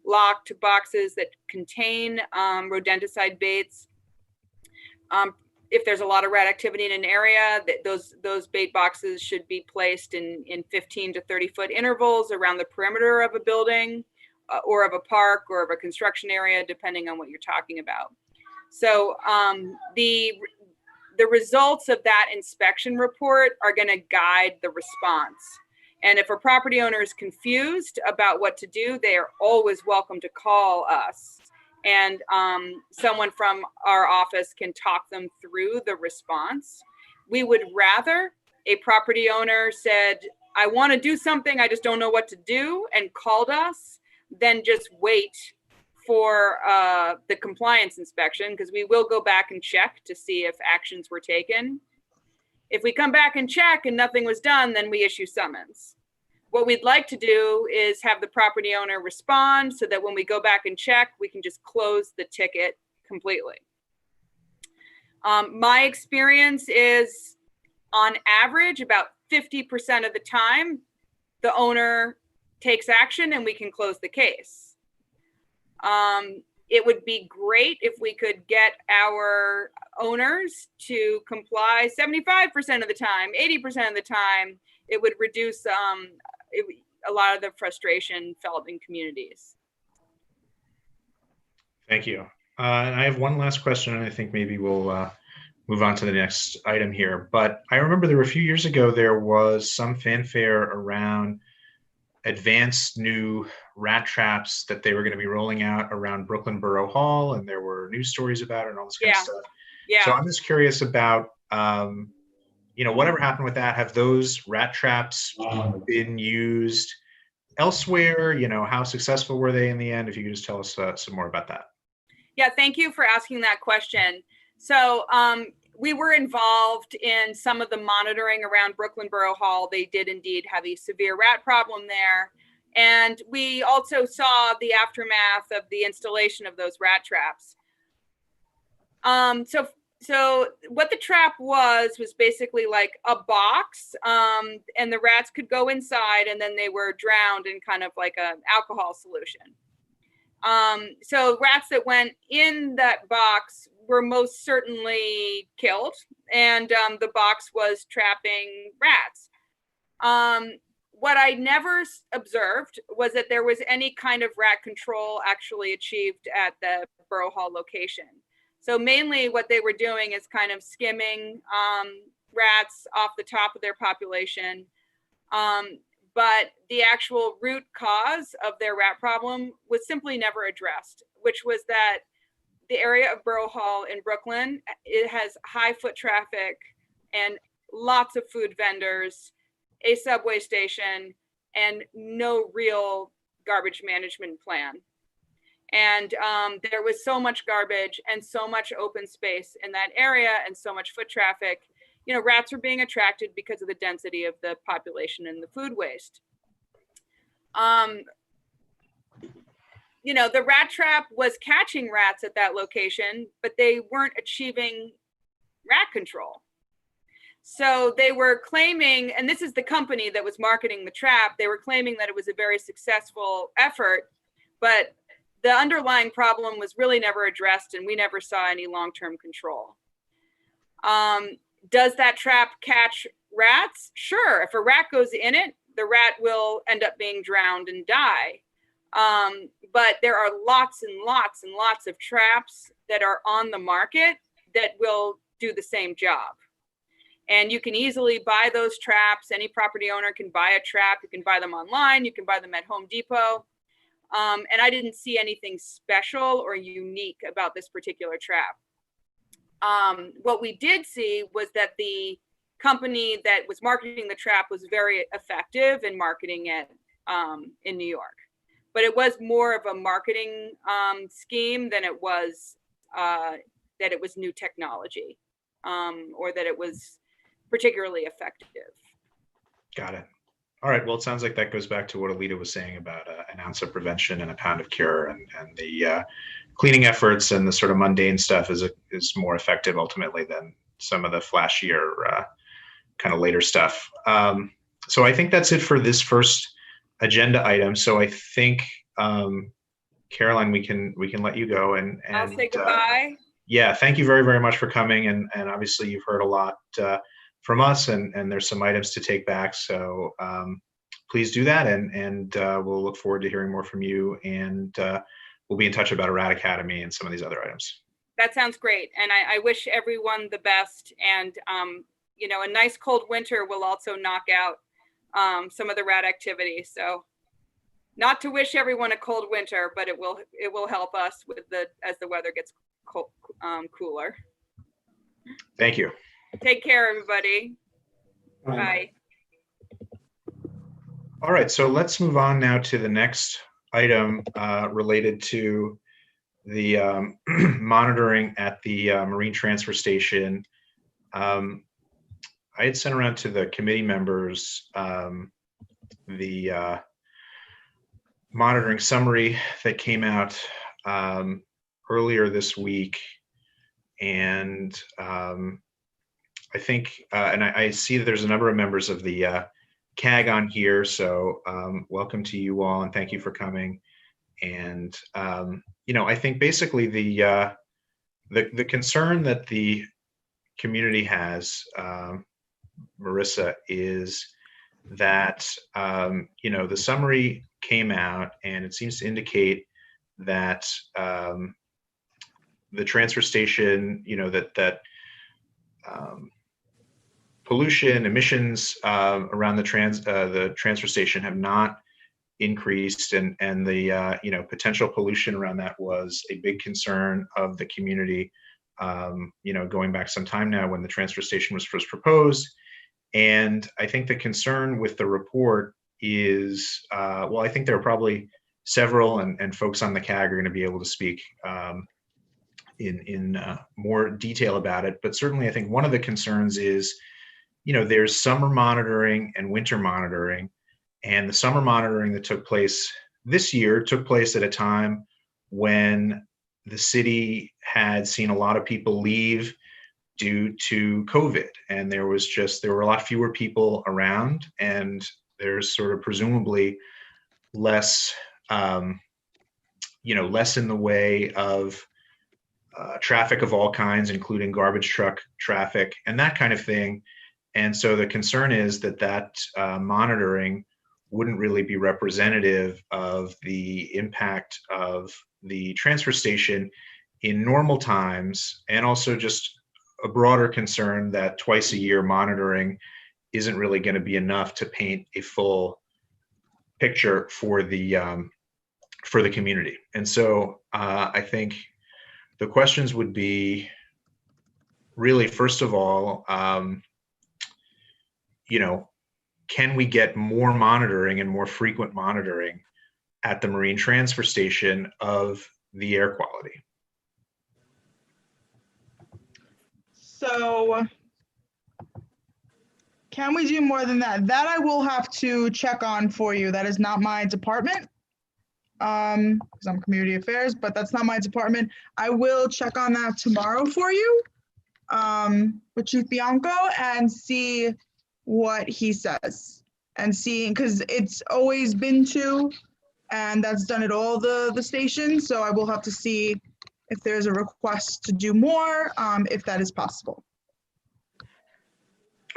locked boxes that contain rodenticide baits. If there's a lot of rat activity in an area, those bait boxes should be placed in 15 to 30 foot intervals around the perimeter of a building or of a park or of a construction area, depending on what you're talking about. So the results of that inspection report are going to guide the response. And if a property owner is confused about what to do, they are always welcome to call us. And someone from our office can talk them through the response. We would rather a property owner said, I want to do something, I just don't know what to do, and called us, than just wait for the compliance inspection, because we will go back and check to see if actions were taken. If we come back and check and nothing was done, then we issue summons. What we'd like to do is have the property owner respond so that when we go back and check, we can just close the ticket completely. My experience is, on average, about 50% of the time, the owner takes action and we can close the case. It would be great if we could get our owners to comply 75% of the time, 80% of the time. It would reduce a lot of the frustration felt in communities. Thank you. And I have one last question, and I think maybe we'll move on to the next item here. But I remember there were a few years ago, there was some fanfare around advanced new rat traps that they were going to be rolling out around Brooklyn Borough Hall, and there were news stories about it and all this kind of stuff. Yeah. So I'm just curious about, whatever happened with that. Have those rat traps been used elsewhere? How successful were they in the end? If you could just tell us some more about that. Yeah, thank you for asking that question. So we were involved in some of the monitoring around Brooklyn Borough Hall. They did indeed have a severe rat problem there. And we also saw the aftermath of the installation of those rat traps. So what the trap was basically like a box, and the rats could go inside, and then they were drowned in kind of like an alcohol solution. So rats that went in that box were most certainly killed, and the box was trapping rats. What I never observed was that there was any kind of rat control actually achieved at the Borough Hall location. So mainly what they were doing is kind of skimming rats off the top of their population. But the actual root cause of their rat problem was simply never addressed, which was that the area of Borough Hall in Brooklyn, it has high foot traffic and lots of food vendors, a subway station, and no real garbage management plan. And there was so much garbage and so much open space in that area and so much foot traffic. Rats were being attracted because of the density of the population and the food waste. The rat trap was catching rats at that location, but they weren't achieving rat control. So they were claiming, and this is the company that was marketing the trap, they were claiming that it was a very successful effort, but the underlying problem was really never addressed, and we never saw any long-term control. Does that trap catch rats? Sure. If a rat goes in it, the rat will end up being drowned and die. But there are lots and lots and lots of traps that are on the market that will do the same job. And you can easily buy those traps. Any property owner can buy a trap. You can buy them online. You can buy them at Home Depot. And I didn't see anything special or unique about this particular trap. What we did see was that the company that was marketing the trap was very effective in marketing it in New York. But it was more of a marketing scheme than it was that it was new technology or that it was particularly effective. Got it. All right. Well, it sounds like that goes back to what Alita was saying about an ounce of prevention and a pound of cure, and the cleaning efforts and the sort of mundane stuff is more effective ultimately than some of the flashier kind of later stuff. So I think that's it for this first agenda item. So I think, Caroline, we can let you go and I'll say goodbye. Yeah, thank you very, very much for coming. And obviously you've heard a lot from us, and there's some items to take back. So please do that. And we'll look forward to hearing more from you. And we'll be in touch about a Rat Academy and some of these other items. That sounds great. And I wish everyone the best. And, you know, a nice cold winter will also knock out some of the rat activity. So not to wish everyone a cold winter, but it will help us with as the weather gets cold, cooler. Thank you. Take care, everybody. Bye. All right, so let's move on now to the next item related to the monitoring at the Marine Transfer Station. I had sent around to the committee members the monitoring summary that came out earlier this week. And I think, and I see that there's a number of members of the CAG on here. So welcome to you all, and thank you for coming. And, you know, I think basically the concern that the community has, Marissa, is that, you know, the summary came out and it seems to indicate that the transfer station, you know, that pollution emissions around the transfer station have not increased, and the you know, potential pollution around that was a big concern of the community, you know, going back some time now when the transfer station was first proposed. And I think the concern with the report is, well, I think there are probably several, and folks on the CAG are going to be able to speak in more detail about it. But certainly I think one of the concerns is, you know, there's summer monitoring and winter monitoring. And the summer monitoring that took place this year took place at a time when the city had seen a lot of people leave due to COVID. And there were a lot fewer people around, and there's sort of presumably less, you know, less in the way of traffic of all kinds, including garbage truck traffic and that kind of thing. And so the concern is that monitoring wouldn't really be representative of the impact of the transfer station in normal times, and also just a broader concern that twice a year monitoring isn't really going to be enough to paint a full picture for the community. And so I think the questions would be really, first of all, you know, can we get more monitoring and more frequent monitoring at the Marine Transfer Station of the air quality? So can we do more than that? That I will have to check on for you. That is not my department, because I'm community affairs, but that's not my department. I will check on that tomorrow for you with Chief Bianco and see what he says, and see, because it's always been 2, and that's done at all the stations. So I will have to see if there's a request to do more, if that is possible.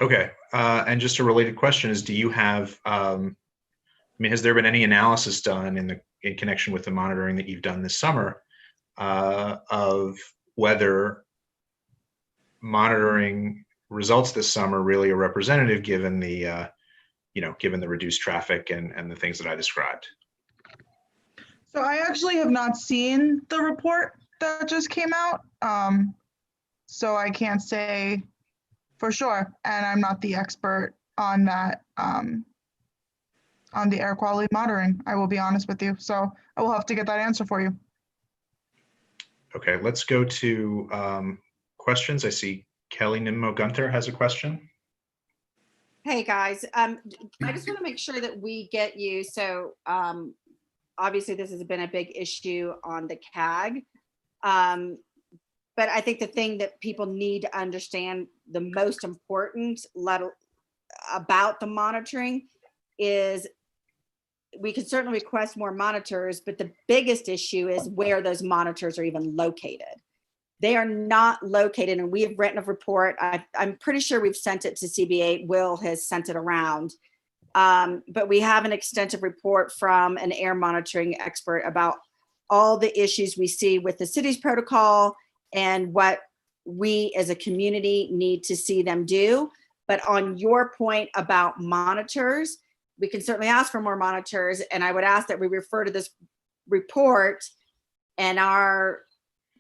Okay, and just a related question is, do you have, I mean, has there been any analysis done in connection with the monitoring that you've done this summer of whether monitoring results this summer really are representative, given the, you know, given the reduced traffic and the things that I described? So I actually have not seen the report that just came out, so I can't say for sure, and I'm not the expert on that, on the air quality monitoring. I will be honest with you, so I will have to get that answer for you. Okay, let's go to questions. I see Kelly Nimmo Gunther has a question. Hey guys, I just want to make sure that we get you. So obviously this has been a big issue on the CAG. But I think the thing that people need to understand, the most important about the monitoring is we could certainly request more monitors, but the biggest issue is where those monitors are even located. They are not located, and we have written a report. I'm pretty sure we've sent it to CB8. Will has sent it around. But we have an extensive report from an air monitoring expert about all the issues we see with the city's protocol and what we as a community need to see them do. But on your point about monitors, we can certainly ask for more monitors. And I would ask that we refer to this report and our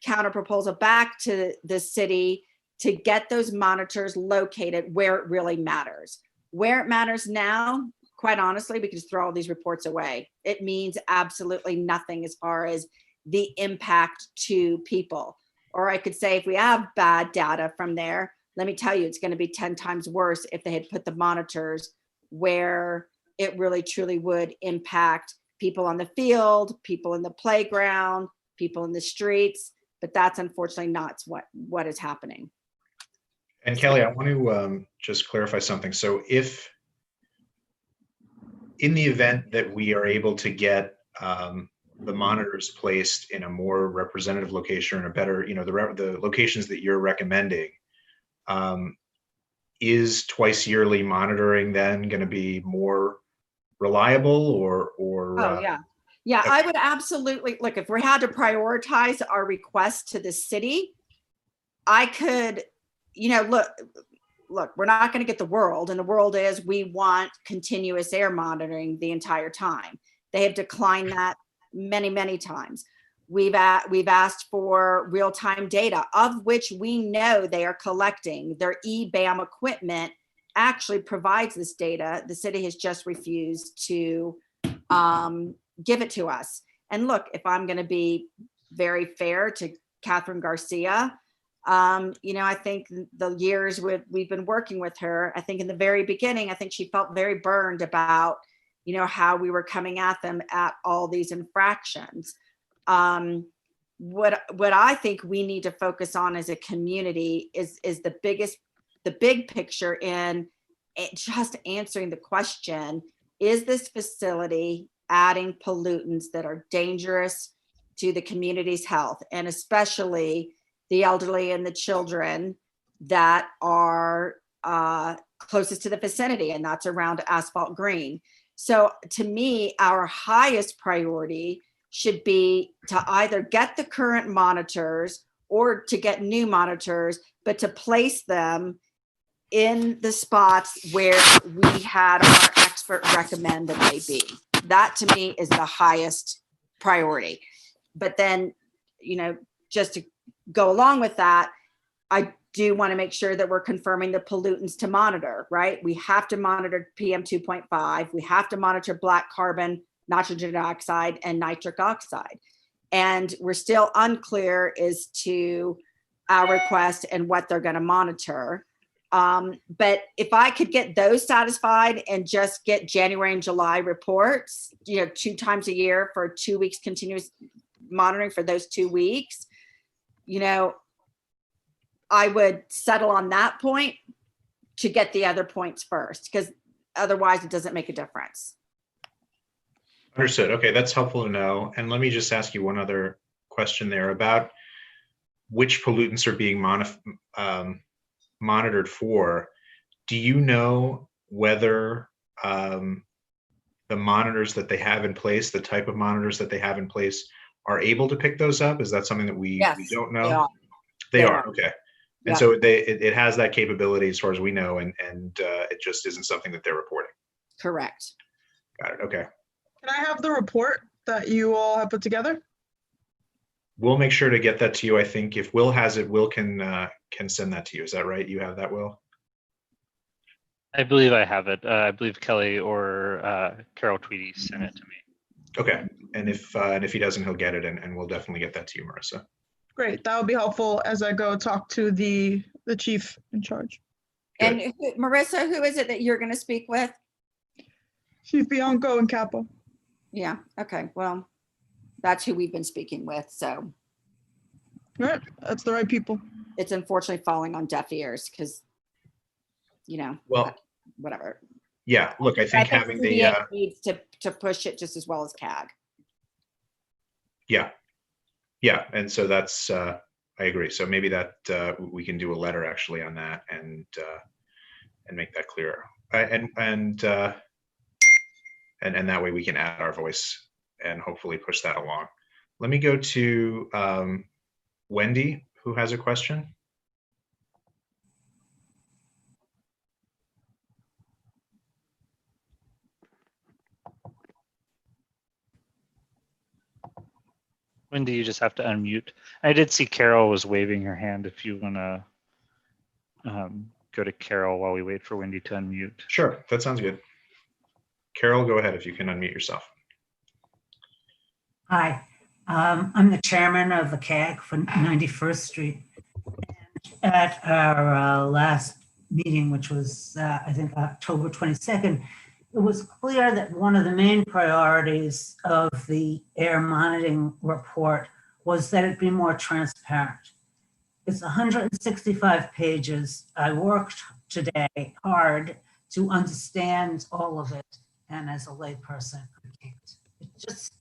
counter proposal back to the city to get those monitors located where it really matters. Where it matters now, quite honestly, we can just throw all these reports away. It means absolutely nothing as far as the impact to people. Or I could say if we have bad data from there, let me tell you, it's going to be 10 times worse if they had put the monitors where it really truly would impact people on the field, people in the playground, people in the streets. But that's unfortunately not what is happening. And Kelly, I want to just clarify something. So if in the event that we are able to get the monitors placed in a more representative location or in a better, the locations that you're recommending, is twice yearly monitoring then going to be more reliable or Oh, yeah. Yeah, I would absolutely, look, if we had to prioritize our request to the city, I could, look, we're not going to get the world. And the world is we want continuous air monitoring the entire time. They have declined that many, many times. We've asked for real-time data, of which we know they are collecting. Their EBAM equipment actually provides this data. The city has just refused to give it to us. And look, if I'm going to be very fair to Catherine Garcia, I think the years we've been working with her, I think in the very beginning, I think she felt very burned about, how we were coming at them at all these infractions. What I think we need to focus on as a community is the big picture in just answering the question, is this facility adding pollutants that are dangerous to the community's health, and especially the elderly and the children that are closest to the vicinity, and that's around Asphalt Green. So to me, our highest priority should be to either get the current monitors or to get new monitors, but to place them in the spots where we had our expert recommend that they be. That to me is the highest priority. But then, just to go along with that, I do want to make sure that we're confirming the pollutants to monitor, right? We have to monitor PM 2.5. We have to monitor black carbon, nitrogen dioxide, and nitric oxide. And we're still unclear as to our request and what they're going to monitor. But if I could get those satisfied and just get January and July reports, 2 times a year for 2 weeks continuous monitoring for those 2 weeks, I would settle on that point to get the other points first, because otherwise it doesn't make a difference. Understood. Okay, that's helpful to know. And let me just ask you one other question there about which pollutants are being monitored for. Do you know whether the monitors that they have in place, the type of monitors that they have in place, are able to pick those up? Is that something that we don't know? They are. Okay. And so it has that capability as far as we know, and it just isn't something that they're reporting. Correct. Got it. Okay. Can I have the report that you all have put together? We'll make sure to get that to you. I think if Will has it, Will can send that to you. Is that right? You have that, Will? I believe I have it. I believe Kelly or Carol Tweedy sent it to me. Okay. And if he doesn't, he'll get it, and we'll definitely get that to you, Marissa. Great. That would be helpful as I go talk to the chief in charge. Good. And Marissa, who is it that you're going to speak with? Chief Bianco and Capo. Yeah. Okay. Well, that's who we've been speaking with. So. Right. That's the right people. It's unfortunately falling on deaf ears because, Well, whatever. Yeah, look, I I think think having CBA the, needs to push it just as well as CAG. yeah. Yeah, and so that's, I agree. So maybe that we can do a letter actually on that and make that clearer. And that way we can add our voice and hopefully push that along. Let me go to Wendy, who has a question. Wendy, you just have to unmute. I did see Carol was waving her hand. If you want to go to Carol while we wait for Wendy to unmute. Sure, that sounds good. Carol, go ahead if you can unmute yourself. Hi, I'm the chairman of the CAG for 91st Street. And at our last meeting, which was, I think, October 22nd, it was clear that one of the main priorities of the air monitoring report was that it be more transparent. It's 165 pages. I worked today hard to understand all of it, and as a layperson, I can't. It just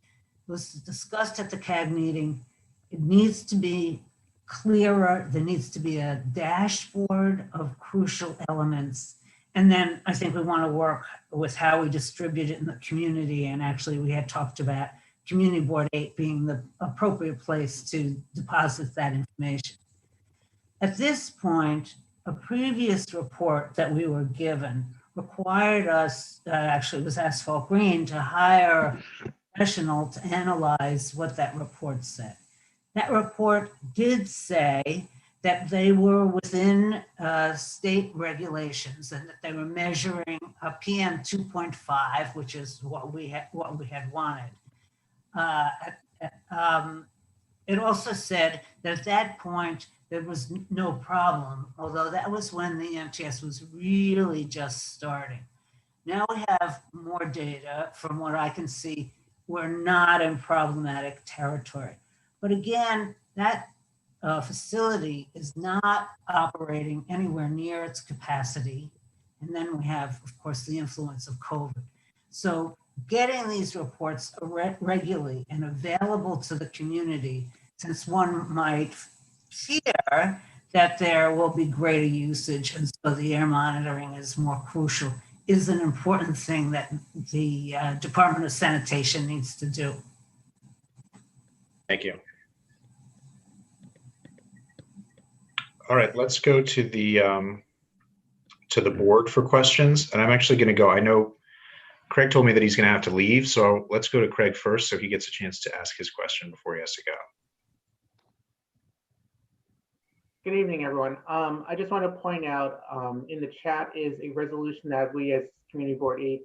was discussed at the CAG meeting. It needs to be clearer. There needs to be a dashboard of crucial elements. And then I think we want to work with how we distribute it in the community. And actually we had talked about Community Board 8 being the appropriate place to deposit that information. At this point, a previous report that we were given required us, actually it was Asphalt Green, to hire a professional to analyze what that report said. That report did say that they were within state regulations and that they were measuring a PM 2.5, which is what we had wanted. It also said that at that point there was no problem, although that was when the MTS was really just starting. Now we have more data. From what I can see, we're not in problematic territory. But again, that facility is not operating anywhere near its capacity. And then we have, of course, the influence of COVID. So getting these reports regularly and available to the community, since one might fear that there will be greater usage and so the air monitoring is more crucial, is an important thing that the Department of Sanitation needs to do. Thank you. All right, let's go to the board for questions. And I'm actually going to go. I know Craig told me that he's going to have to leave, so let's go to Craig first so he gets a chance to ask his question before he has to go. Good evening, everyone. I just want to point out in the chat is a resolution that we as Community Board 8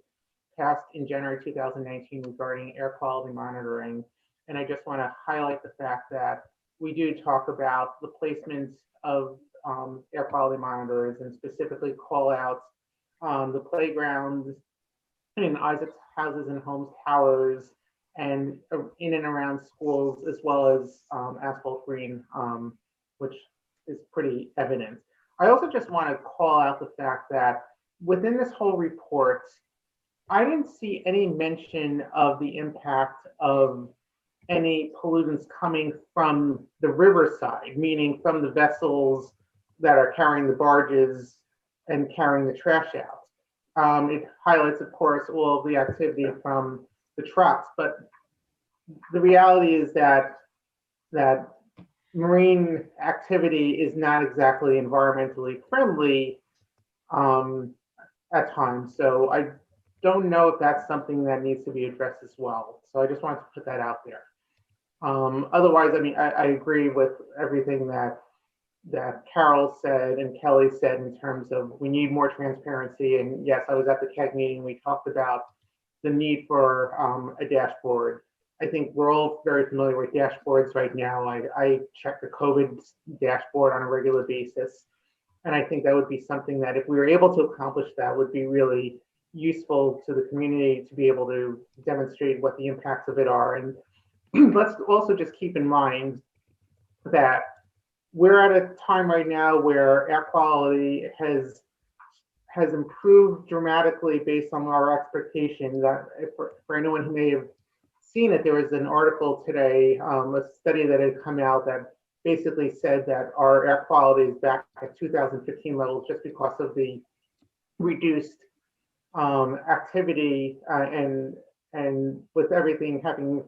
passed in January 2019 regarding air quality monitoring. And I just want to highlight the fact that we do talk about the placements of air quality monitors and specifically call out the playgrounds in Isaac's houses and homes, towers, and in and around schools, as well as Asphalt Green, which is pretty evident. I also just want to call out the fact that within this whole report, I didn't see any mention of the impact of any pollutants coming from the riverside, meaning from the vessels that are carrying the barges and carrying the trash out. It highlights, of course, all of the activity from the trucks, but the reality is that marine activity is not exactly environmentally friendly at times. So I don't know if that's something that needs to be addressed as well. So I just wanted to put that out there. Otherwise, I mean, I agree with everything that Carol said and Kelly said in terms of we need more transparency. And yes, I was at the CAG meeting. We talked about the need for a dashboard. I think we're all very familiar with dashboards right now. I check the COVID dashboard on a regular basis. And I think that would be something that if we were able to accomplish that would be really useful to the community to be able to demonstrate what the impacts of it are. And let's also just keep in mind that we're at a time right now where air quality has improved dramatically based on our expectations. For anyone who may have seen it, there was an article today, a study that had come out that basically said that our air quality is back at 2015 levels just because of the reduced activity and with everything having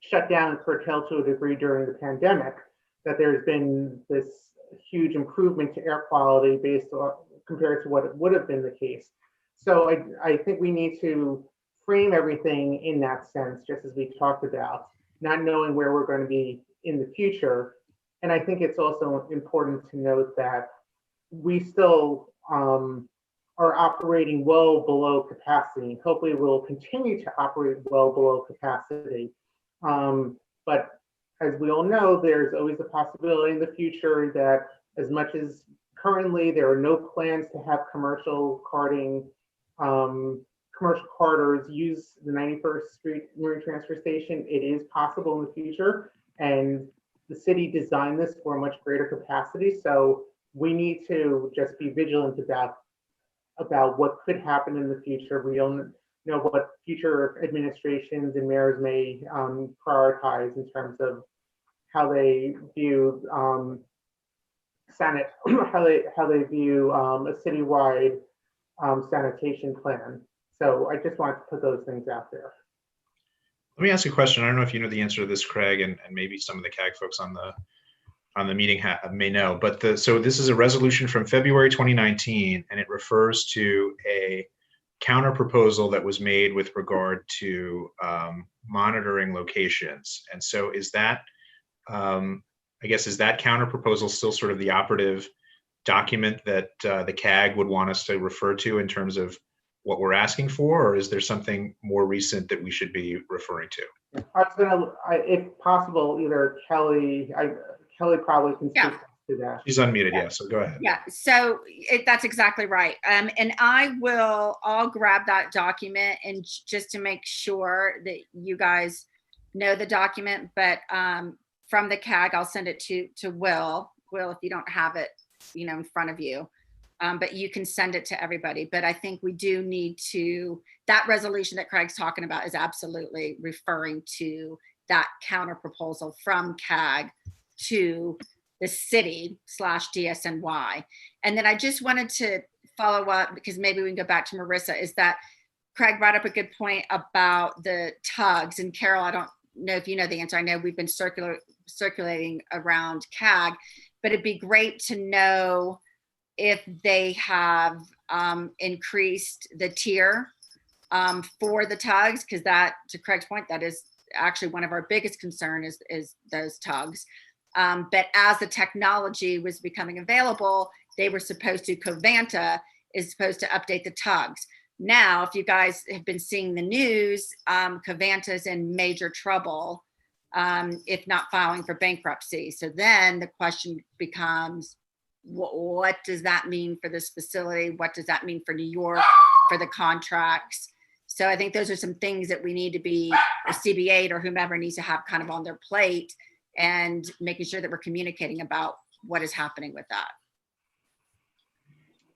shut down and curtailed to a degree during the pandemic, that there's been this huge improvement to air quality based on compared to what it would have been the case. So I think we need to frame everything in that sense, just as we talked about, not knowing where we're going to be in the future. And I think it's also important to note that we still are operating well below capacity. Hopefully we'll continue to operate well below capacity. But as we all know, there's always a possibility in the future that as much as currently there are no plans to have commercial carting, commercial carters use the 91st Street Marine Transfer Station, it is possible in the future. And the city designed this for a much greater capacity. So we need to just be vigilant about what could happen in the future. We don't know what future administrations and mayors may prioritize in terms of how they view how they view a citywide sanitation plan. So I just wanted to put those things out there. Let me ask you a question. I don't know if you know the answer to this, Craig, and maybe some of the CAG folks on the meeting may know, but so this is a resolution from February 2019, and it refers to a counter proposal that was made with regard to monitoring locations. And so is that, I guess, is that counter proposal still sort of the operative document that the CAG would want us to refer to in terms of what we're asking for, or is there something more recent that we should be referring to? I was gonna, if possible, either Kelly probably can speak to that. She's unmuted, yeah, so go ahead. Yeah, so that's exactly right. And I'll grab that document and just to make sure that you guys know the document, but from the CAG, I'll send it to Will. Will, if you don't have it, in front of you. But you can send it to everybody. But I think we do need to, that resolution that Craig's talking about is absolutely referring to that counter proposal from CAG to the city /DSNY. And then I just wanted to follow up, because maybe we can go back to Marissa, is that Craig brought up a good point about the tugs. And Carol, I don't know if you know the answer. I know we've been circulating around CAG, but it'd be great to know if they have increased the tier for the tugs, because that, to Craig's point, that is actually one of our biggest concern is those tugs. But as the technology was becoming available, they were supposed to, Covanta is supposed to update the tugs. Now, if you guys have been seeing the news, Covanta is in major trouble, if not filing for bankruptcy. So then the question becomes, what does that mean for this facility? What does that mean for New York, for the contracts? So I think those are some things that we need to be, a CB8 or whomever needs to have kind of on their plate, and making sure that we're communicating about what is happening with that.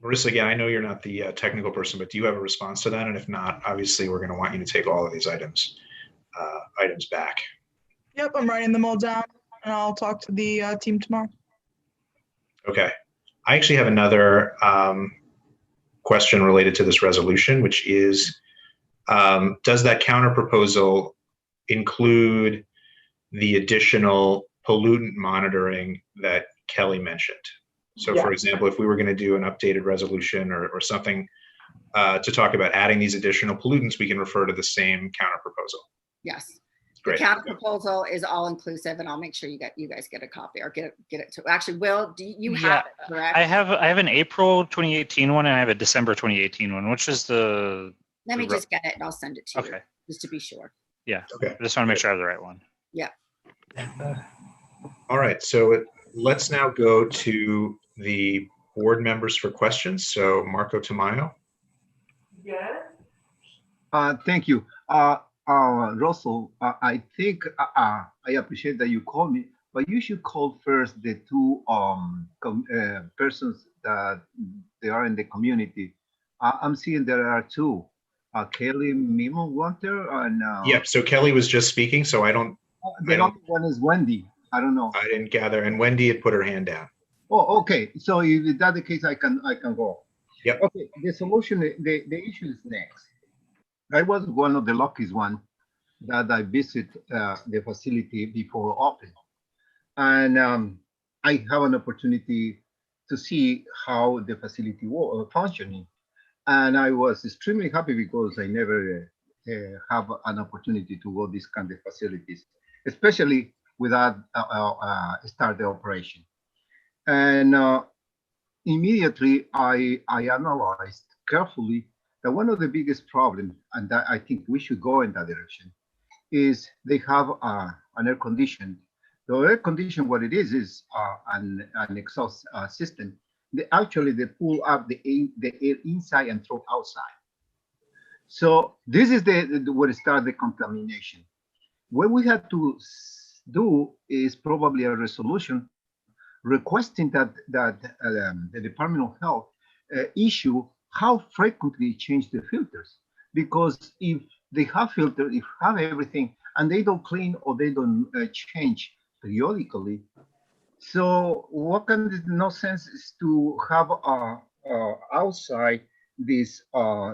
Marissa, again, I know you're not the technical person, but do you have a response to that? And if not, obviously, we're going to want you to take all of these items back. Yep, I'm writing them all down, and I'll talk to the team tomorrow. Okay. I actually have another question related to this resolution, which is, does that counter proposal include the additional pollutant monitoring that Kelly mentioned? So for example, if we were going to do an updated resolution or something to talk about adding these additional pollutants, we can refer to the same counter proposal. Yes. Great. The counter proposal is all inclusive, and I'll make sure you guys get a copy, or get it to, actually, Will, do you have it, correct? I have an April 2018 one, and I have a December 2018 one. Which is the? Let me just get it and I'll send it to you. Okay. Just to be sure. Yeah. Okay. I just want to make sure I have the right one. Yeah. All right. So let's now go to the board members for questions. So Marco Tamayo. Thank you. Russell, I think I appreciate that you called me, but you should call first the two persons that they are in the community I'm seeing there are two. Kelly Mimo Water and Yep. So Kelly was just speaking, so I don't. the other one is Wendy. I don't know. I didn't gather. And Wendy had put her hand down. Oh, okay. So if that's the case, I can go. Yep. Okay. The solution, the issue is next. I was one of the luckiest one that I visit the facility before open, and I have an opportunity to see how the facility was functioning, and I was extremely happy because I never have an opportunity to go these kind of facilities, especially without start the operation. And immediately I analyzed carefully that one of the biggest problems, and that I think we should go in that direction, is they have an air condition. The air condition, what it is an exhaust system. Actually, they pull up the air inside and throw outside. So this is where start the contamination. What we have to do is probably a resolution requesting that the Department of Health issue how frequently change the filters. Because if they have filters, if have everything, and they don't clean or they don't change periodically, so what can no sense is to have outside these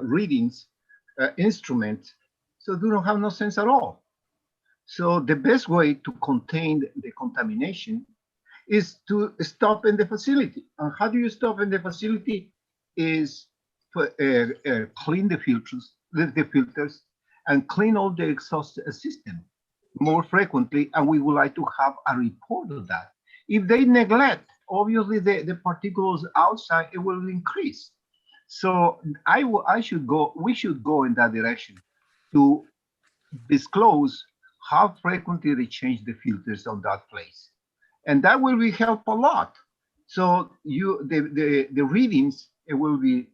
readings instrument, so do not have no sense at all. So the best way to contain the contamination is to stop in the facility. And how do you stop in the facility? Is clean the filters, and clean all the exhaust system more frequently. And we would like to have a report of that. If they neglect, obviously the particles outside, it will increase. So we should go in that direction to disclose how frequently they change the filters on that place. And that will be help a lot. So the readings, it will be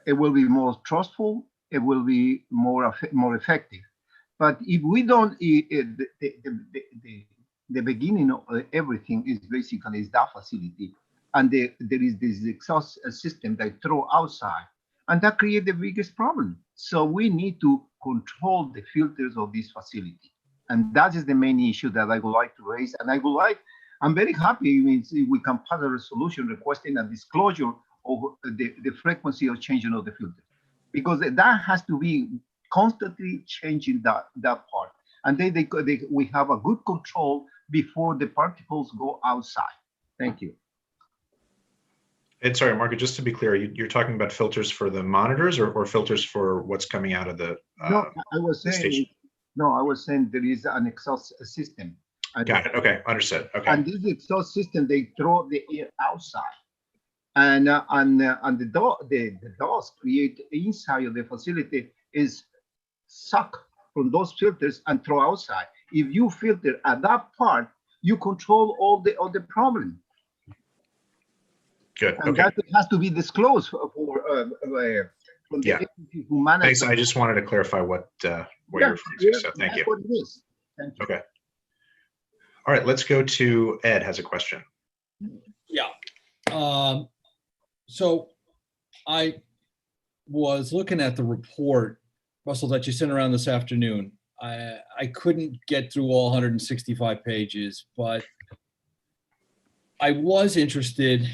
more trustful, it will be more effective. But if we don't, the beginning of everything is basically is that facility, and there is this exhaust system that throw outside, and that creates the biggest problem. So we need to control the filters of this facility, and that is the main issue that I would like to raise. And I'm very happy if we can pass a resolution requesting a disclosure of the frequency of changing of the filter, because that has to be constantly changing that part. And we have a good control before the particles go outside. Thank you. And sorry, Marco, just to be clear, you're talking about filters for the monitors or filters for what's coming out of the No, I was saying station? No, I was saying there is an exhaust system. Got it. Okay, understood. Okay. And this exhaust system, they throw the air outside, and the dust create inside of the facility is suck from those filters and throw outside. If you filter at that part, you control all the problem. Good. And Okay. that has to be disclosed from the Yeah. agency who manage. Thanks. I just wanted to clarify what you're referring to. So thank you. That's what it is. Thank you. Okay. All right. Let's go to Ed. Has a question. Yeah. So I was looking at the report, Russell, that you sent around this afternoon. I couldn't get through all 165 pages, but I was interested.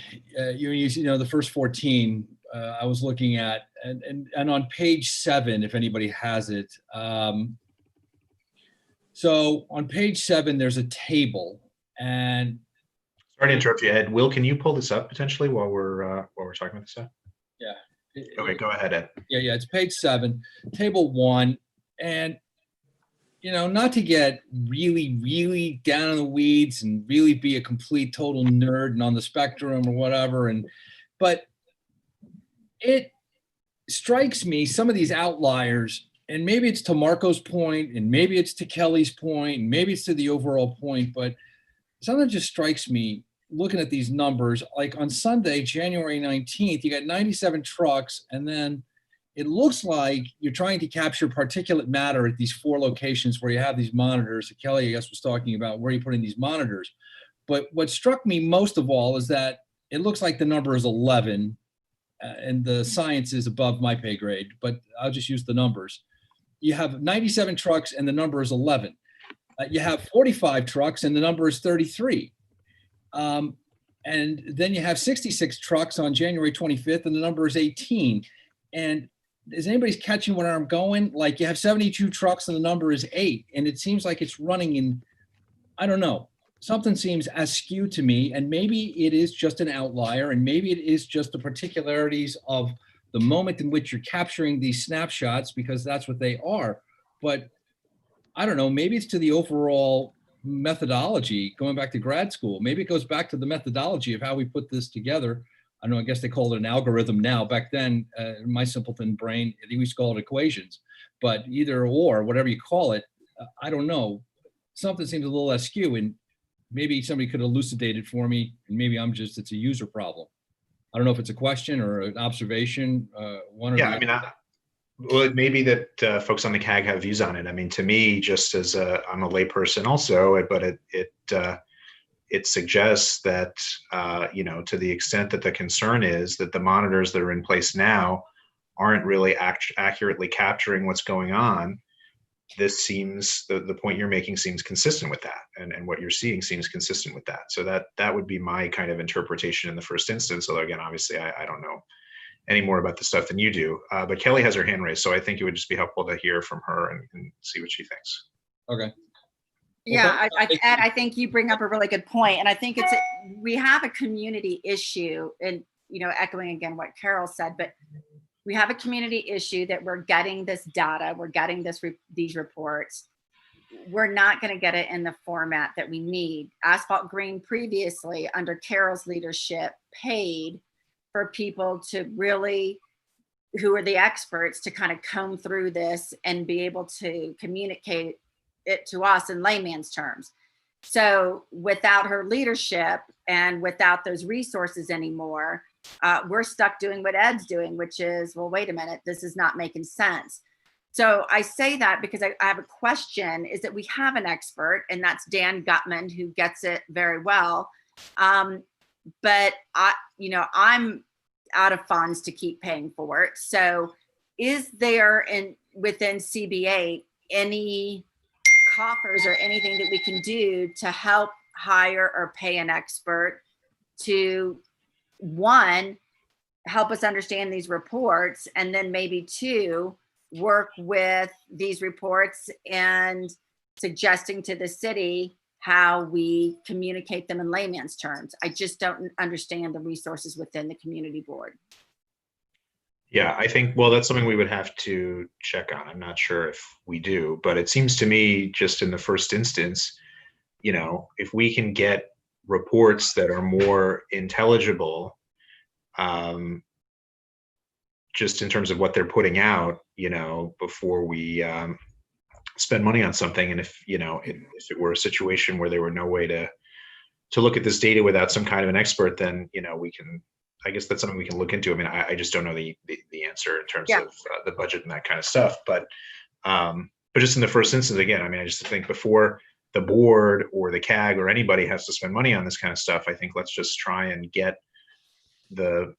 You know, the first 14 I was looking at, and on page 7, if anybody has it. So on page 7, there's a table, and Sorry to interrupt you, Ed. Will, can you pull this up potentially while we're talking about this stuff? yeah. Okay, go ahead, Ed. Yeah, it's page 7, table 1, and you know, not to get really, really down in the weeds and really be a complete total nerd and on the spectrum or whatever, but it strikes me some of these outliers, and maybe it's to Marco's point, and maybe it's to Kelly's point, and maybe it's to the overall point, but something just strikes me looking at these numbers. Like on Sunday, January 19th, you got 97 trucks, and then it looks like you're trying to capture particulate matter at these 4 locations where you have these monitors that Kelly, I guess, was talking about, where you put in these monitors. But what struck me most of all is that it looks like the number is 11. and the science is above my pay grade, but I'll just use the numbers. You have 97 trucks and the number is 11. You have 45 trucks and the number is 33. And then you have 66 trucks on January 25th and the number is 18. And is anybody catching where I'm going? Like you have 72 trucks and the number is 8. And it seems like it's running in, I don't know, something seems askew to me. And maybe it is just an outlier, and maybe it is just the particularities of the moment in which you're capturing these snapshots, because that's what they are. But I don't know, maybe it's to the overall methodology, going back to grad school. Maybe it goes back to the methodology of how we put this together. I don't know, I guess they call it an algorithm now. Back then, in my simpleton brain, they used to call it equations. But either or, whatever you call it, I don't know. Something seems a little askew, and maybe somebody could elucidate it for me, and maybe it's a user problem. I don't know if it's a question or an observation, one or the Yeah, I mean, well, it may be that folks on the CAG have views on it. I mean, to me, just as I'm a layperson also, but it suggests that, to the extent that the concern is that the monitors that are in place now aren't really accurately capturing what's going on, this seems, the point you're making seems consistent with that, and what you're seeing seems consistent with that. So that would be my kind of interpretation in the first instance. Although again, obviously I don't know any more about the stuff than you do. But Kelly has her hand raised, so I think it would just be helpful to hear from her and see what she thinks. Okay. Yeah, Ed, I think you bring up a really good point, and I think we have a community issue, and echoing again what Carol said, but we have a community issue that we're getting this data, we're getting these reports. We're not going to get it in the format that we need. Asphalt Green previously, under Carol's leadership, paid for people to really, who are the experts, to kind of comb through this and be able to communicate it to us in layman's terms. So without her leadership and without those resources anymore, we're stuck doing what Ed's doing, which is, well, wait a minute, this is not making sense. So I say that because I have a question, is that we have an expert, and that's Dan Gutman, who gets it very well. But I'm out of funds to keep paying for it. So is there within CB8 any coffers or anything that we can do to help hire or pay an expert to, one, help us understand these reports, and then maybe two, work with these reports and suggesting to the city how we communicate them in layman's terms? I just don't understand the resources within the community board. Yeah, I think, well, that's something we would have to check on. I'm not sure if we do, but it seems to me, just in the first instance, if we can get reports that are more intelligible, just in terms of what they're putting out, before we spend money on something. And if it were a situation where there were no way to look at this data without some kind of an expert, then, we can, I guess that's something we can look into. I mean, I just don't know the answer in terms of the budget and that kind of stuff. But just in the first instance, again, I mean, I just think before the board or the CAG or anybody has to spend money on this kind of stuff, I think let's just try and get the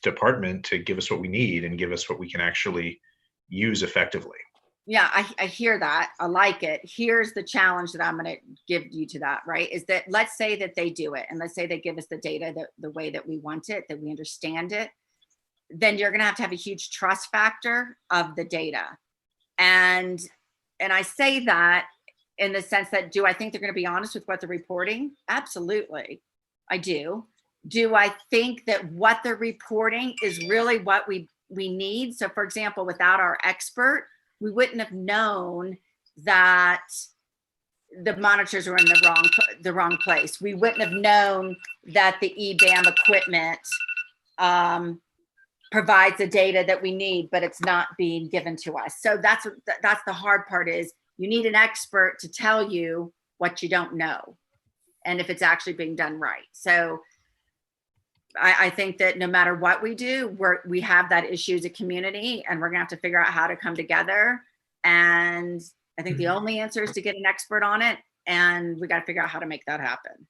department to give us what we need and give us what we can actually use effectively. Yeah, I hear that. I like it. Here's the challenge that I'm going to give you to that, right? Is that, let's say that they do it, and let's say they give us the data the way that we want it, that we understand it. Then you're going to have a huge trust factor of the data. And I say that in the sense that, do I think they're going to be honest with what they're reporting? Absolutely, I do. Do I think that what they're reporting is really what we need? So for example, without our expert, we wouldn't have known that the monitors were in the wrong place. We wouldn't have known that the EBAM equipment provides the data that we need, but it's not being given to us. So that's the hard part, is you need an expert to tell you what you don't know, and if it's actually being done right. So I think that no matter what we do, we have that issue as a community, and we're gonna have to figure out how to come together. And I think the only answer is to get an expert on it, and we got to figure out how to make that happen.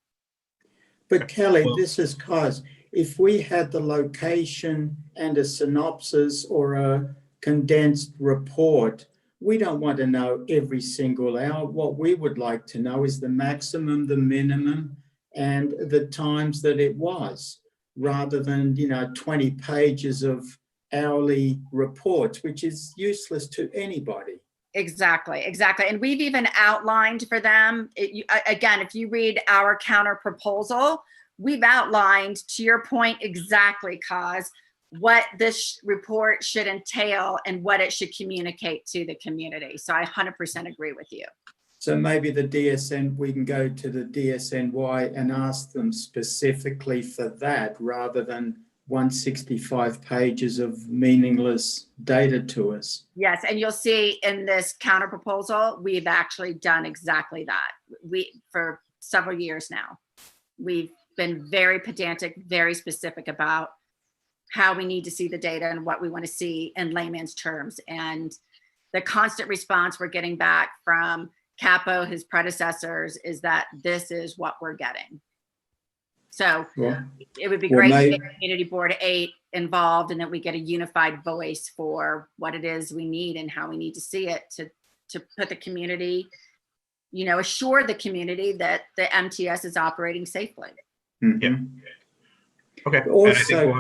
But Kelly, this is Cos. if we had the location and a synopsis or a condensed report, we don't want to know every single hour. What we would like to know is the maximum, the minimum, and the times that it was, rather than, 20 pages of hourly reports, which is useless to anybody. Exactly. And we've even outlined for them, again, if you read our counter proposal, we've outlined, to your point, exactly, Kaz, what this report should entail and what it should communicate to the community. So I 100% agree with you. So maybe the DSN, we can go to the DSNY and ask them specifically for that, rather than 165 pages of meaningless data to us. Yes, and you'll see in this counter proposal, we've actually done exactly that. For several years now, we've been very pedantic, very specific about how we need to see the data and what we want to see in layman's terms. And the constant response we're getting back from Capo, his predecessors, is that this is what we're getting. So it would be great to get Community Board 8 involved, and that we get a unified voice for what it is we need and how we need to see it to put the community, assure the community that the MTS is operating safely. Mm-hmm. Yeah. Okay. Also,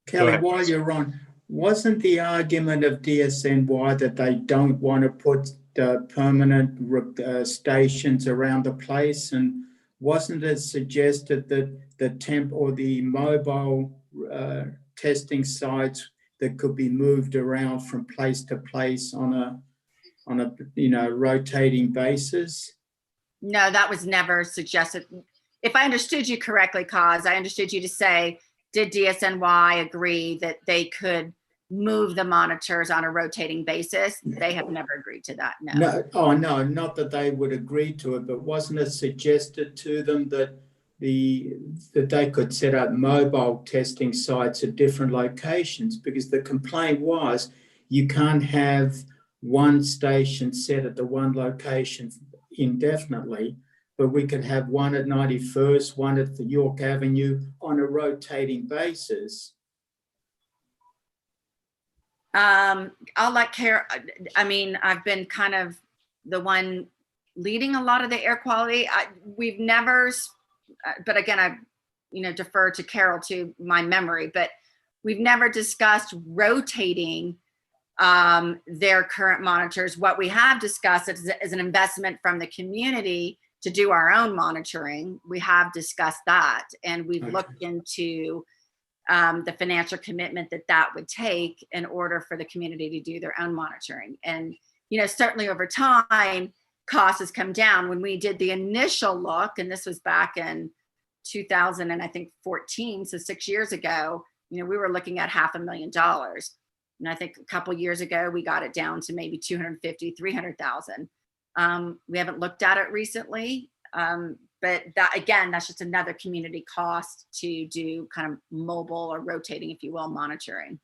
Kelly, while you're on, wasn't the argument of DSNY that they don't want to put permanent stations around the place, and wasn't it suggested that the temp or the mobile testing sites that could be moved around from place to place on a rotating basis? No, that was never suggested. If I understood you correctly, Kaz, I understood you to say, did DSNY agree that they could move the monitors on a rotating basis? They have never agreed to that, no. No, not that they would agree to it, but wasn't it suggested to them that they could set up mobile testing sites at different locations? Because the complaint was you can't have one station set at the one location indefinitely, but we could have one at 91st, one at the York Avenue on a rotating basis. I'll let Carol, I've been kind of the one leading a lot of the air quality. We've never, but again, I defer to Carol to my memory, but we've never discussed rotating their current monitors. What we have discussed is an investment from the community to do our own monitoring. We have discussed that, and we've looked into the financial commitment that would take in order for the community to do their own monitoring. And, certainly over time, costs has come down. When we did the initial look, and this was back in 2014, so 6 years ago, we were looking at $500,000. And I think a couple years ago, we got it down to maybe 250, 300,000. We haven't looked at it recently, but that's just another community cost to do kind of mobile or rotating, if you will, monitoring.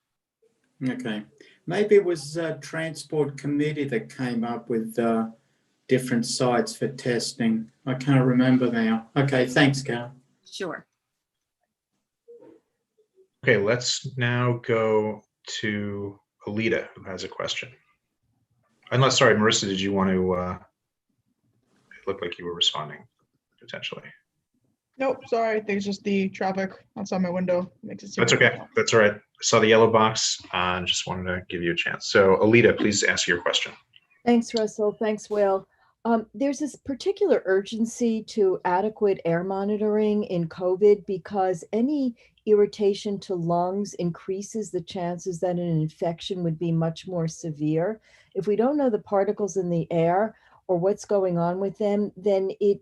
Okay, maybe it was a transport committee that came up with different sites for testing. I can't remember now. Okay, thanks, Cal. Sure. Okay, let's now go to Alita, who has a question. Unless, sorry, Marissa, did you want to, it looked like you were responding, potentially. Nope, sorry, I think it's just the traffic outside my window makes it seem. That's okay, that's all right. I saw the yellow box and just wanted to give you a chance. So Alita, please ask your question. Thanks, Russell. Thanks, Will. There's this particular urgency to adequate air monitoring in COVID because any irritation to lungs increases the chances that an infection would be much more severe. If we don't know the particles in the air or what's going on with them, then it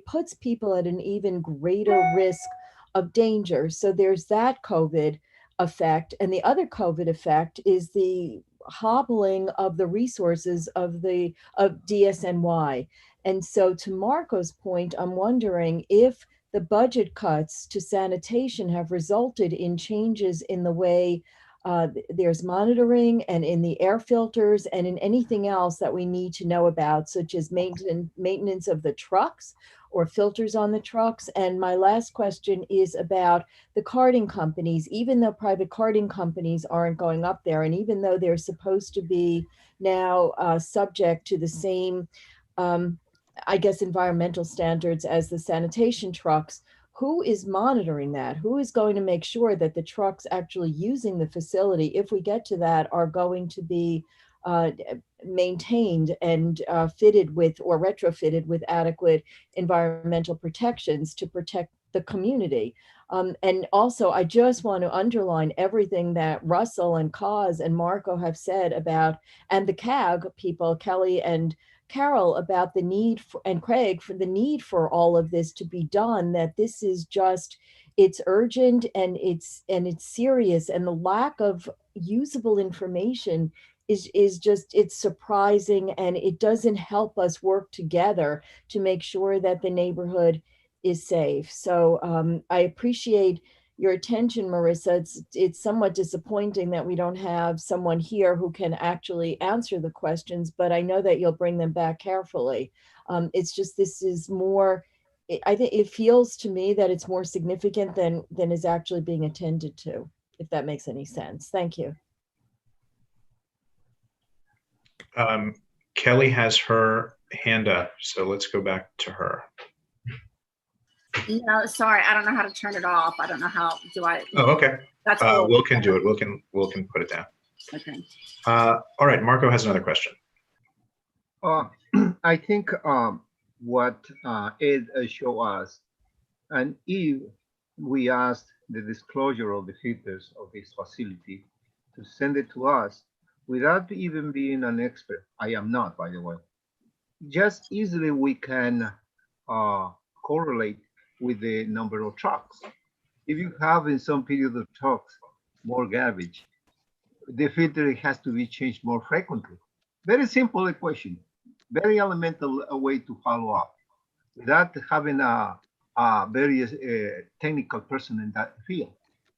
puts people at an even greater risk of danger. So there's that COVID effect. And the other COVID effect is the hobbling of the resources of DSNY. And so to Marco's point, I'm wondering if the budget cuts to sanitation have resulted in changes in the way there's monitoring and in the air filters and in anything else that we need to know about, such as maintenance of the trucks, or filters on the trucks? And my last question is about the carting companies. Even though private carting companies aren't going up there, and even though they're supposed to be now subject to the same, I guess, environmental standards as the sanitation trucks, who is monitoring that? Who is going to make sure that the trucks actually using the facility, if we get to that, are going to be maintained and fitted with or retrofitted with adequate environmental protections to protect the community? And also, I just want to underline everything that Russell and Kaz and Marco have said about, and the CAG people, Kelly and Carol, about the need for, and Craig, for the need for all of this to be done, that this is just, it's urgent and it's serious, and the lack of usable information is just, it's surprising, and it doesn't help us work together to make sure that the neighborhood is safe. So I appreciate your attention, Marissa. It's somewhat disappointing that we don't have someone here who can actually answer the questions, but I know that you'll bring them back carefully. It's just, this is more, I think it feels to me that it's more significant than is actually being attended to, if that makes any sense. Thank you. Kelly has her hand up, so let's go back to her. No, sorry, I don't know how to turn it off. I don't know how, do I? Oh, okay. That's Will can do it. Will can put it down. Okay. All right, Marco has another question. I think what Ed showed us, and if we asked the disclosure of the filters of this facility to send it to us without even being an expert, I am not, by the way, just easily we can correlate with the number of trucks. If you have in some period of trucks more garbage, the filter has to be changed more frequently. Very simple equation, very elemental way to follow up without having a very technical person in that field.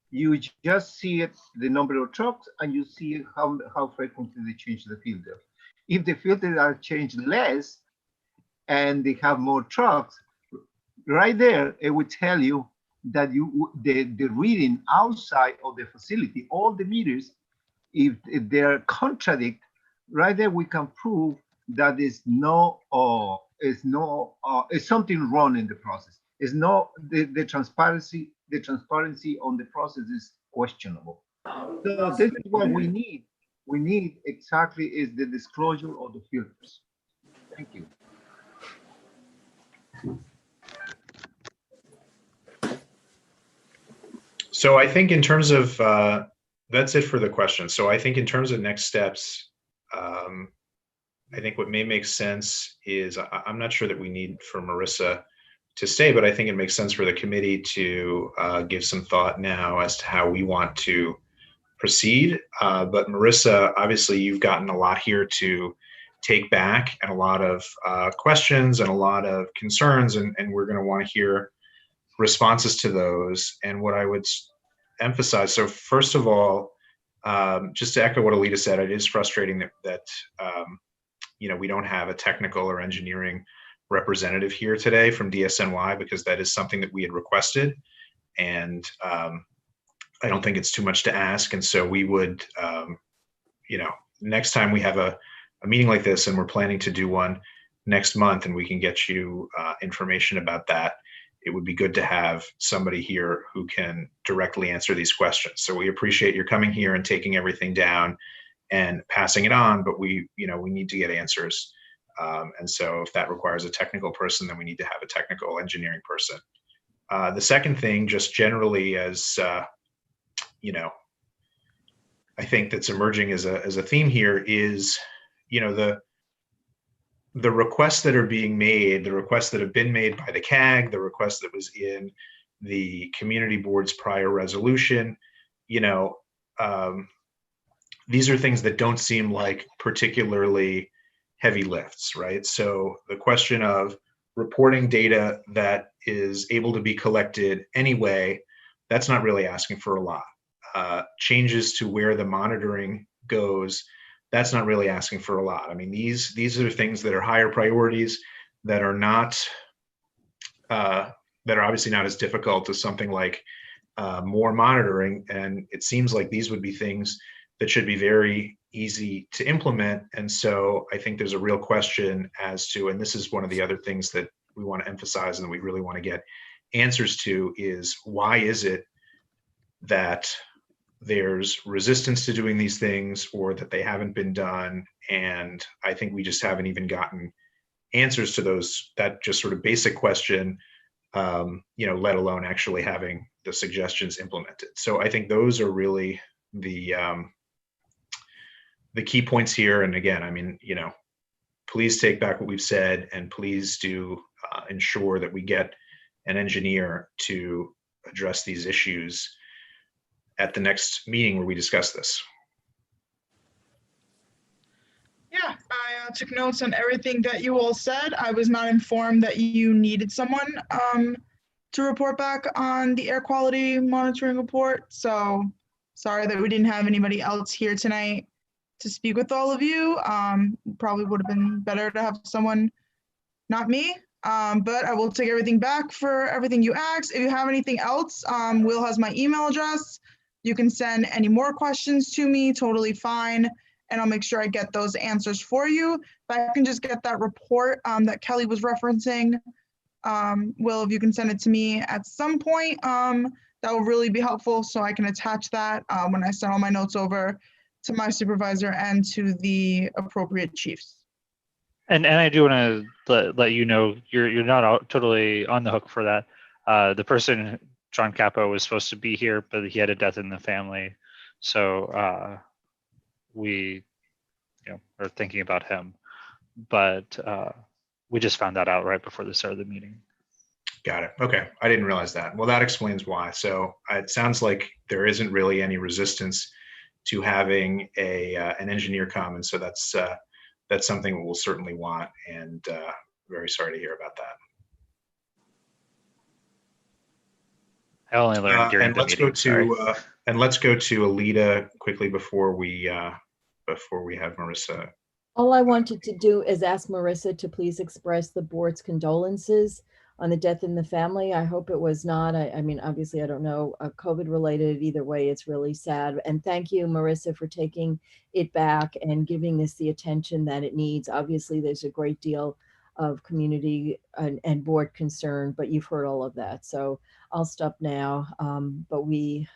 You just see it, the number of trucks, and you see how frequently they change the filter. If the filters are changed less and they have more trucks, right there, it would tell you that the reading outside of the facility, all the meters, if they're contradict, right there we can prove that is something wrong in the process. It's no the transparency on the process is questionable. So this is what we need. We need exactly is the disclosure of the filters. Thank you. So I think in terms of, that's it for the question. So I think in terms of next steps, I think what may make sense is, I'm not sure that we need for Marissa to stay, but I think it makes sense for the committee to give some thought now as to how we want to proceed. But Marissa, obviously you've gotten a lot here to take back, and a lot of questions and a lot of concerns, and we're going to want to hear responses to those. And what I would emphasize, so first of all, just to echo what Alita said, it is frustrating that we don't have a technical or engineering representative here today from DSNY, because that is something that we had requested, and I don't think it's too much to ask. And so we would, next time we have a meeting like this, and we're planning to do one next month, and we can get you information about that, it would be good to have somebody here who can directly answer these questions. So we appreciate your coming here and taking everything down and passing it on, but we need to get answers. And so if that requires a technical person, then we need to have a technical engineering person. The second thing, just generally as, I think that's emerging as a theme here is, the requests that are being made, the requests that have been made by the CAG, the request that was in the community board's prior resolution, these are things that don't seem like particularly heavy lifts, right? So the question of reporting data that is able to be collected anyway, that's not really asking for a lot. Changes to where the monitoring goes, that's not really asking for a lot. I mean, these are things that are higher priorities, that are not that are obviously not as difficult as something like more monitoring. And it seems like these would be things that should be very easy to implement. And so I think there's a real question as to, and this is one of the other things that we want to emphasize and that we really want to get answers to, is why is it that there's resistance to doing these things, or that they haven't been done? And I think we just haven't even gotten answers to those, that just sort of basic question, let alone actually having the suggestions implemented. So I think those are really the key points here. And again, I mean, please take back what we've said, and please do ensure that we get an engineer to address these issues at the next meeting where we discuss this. Yeah, I took notes on everything that you all said. I was not informed that you needed someone to report back on the air quality monitoring report. So sorry that we didn't have anybody else here tonight to speak with all of you. Probably would have been better to have someone, not me. But I will take everything back for everything you asked. If you have anything else, Will has my email address. You can send any more questions to me, totally fine. And I'll make sure I get those answers for you. If I can just get that report that Kelly was referencing, Will, if you can send it to me at some point, that will really be helpful, so I can attach that when I send all my notes over to my supervisor and to the appropriate chiefs. And I do want to let you know, you're not totally on the hook for that. The person, John Capo, was supposed to be here, but he had a death in the family. So we are thinking about him. But we just found that out right before the start of the meeting. Got it. Okay. I didn't realize that. Well, that explains why. So it sounds like there isn't really any resistance to having an engineer come. And so that's something we'll certainly want, and very sorry to hear about that. I only learned during and the let's meeting. Let's go to Alita quickly before we have Marissa. All I wanted to do is ask Marissa to please express the board's condolences on the death in the family. I hope it was not, I mean, obviously, I don't know, COVID related. Either way, it's really sad. And thank you, Marissa, for taking it back and giving this the attention that it needs. Obviously, there's a great deal of community and board concern, but you've heard all of that. So I'll stop now. But we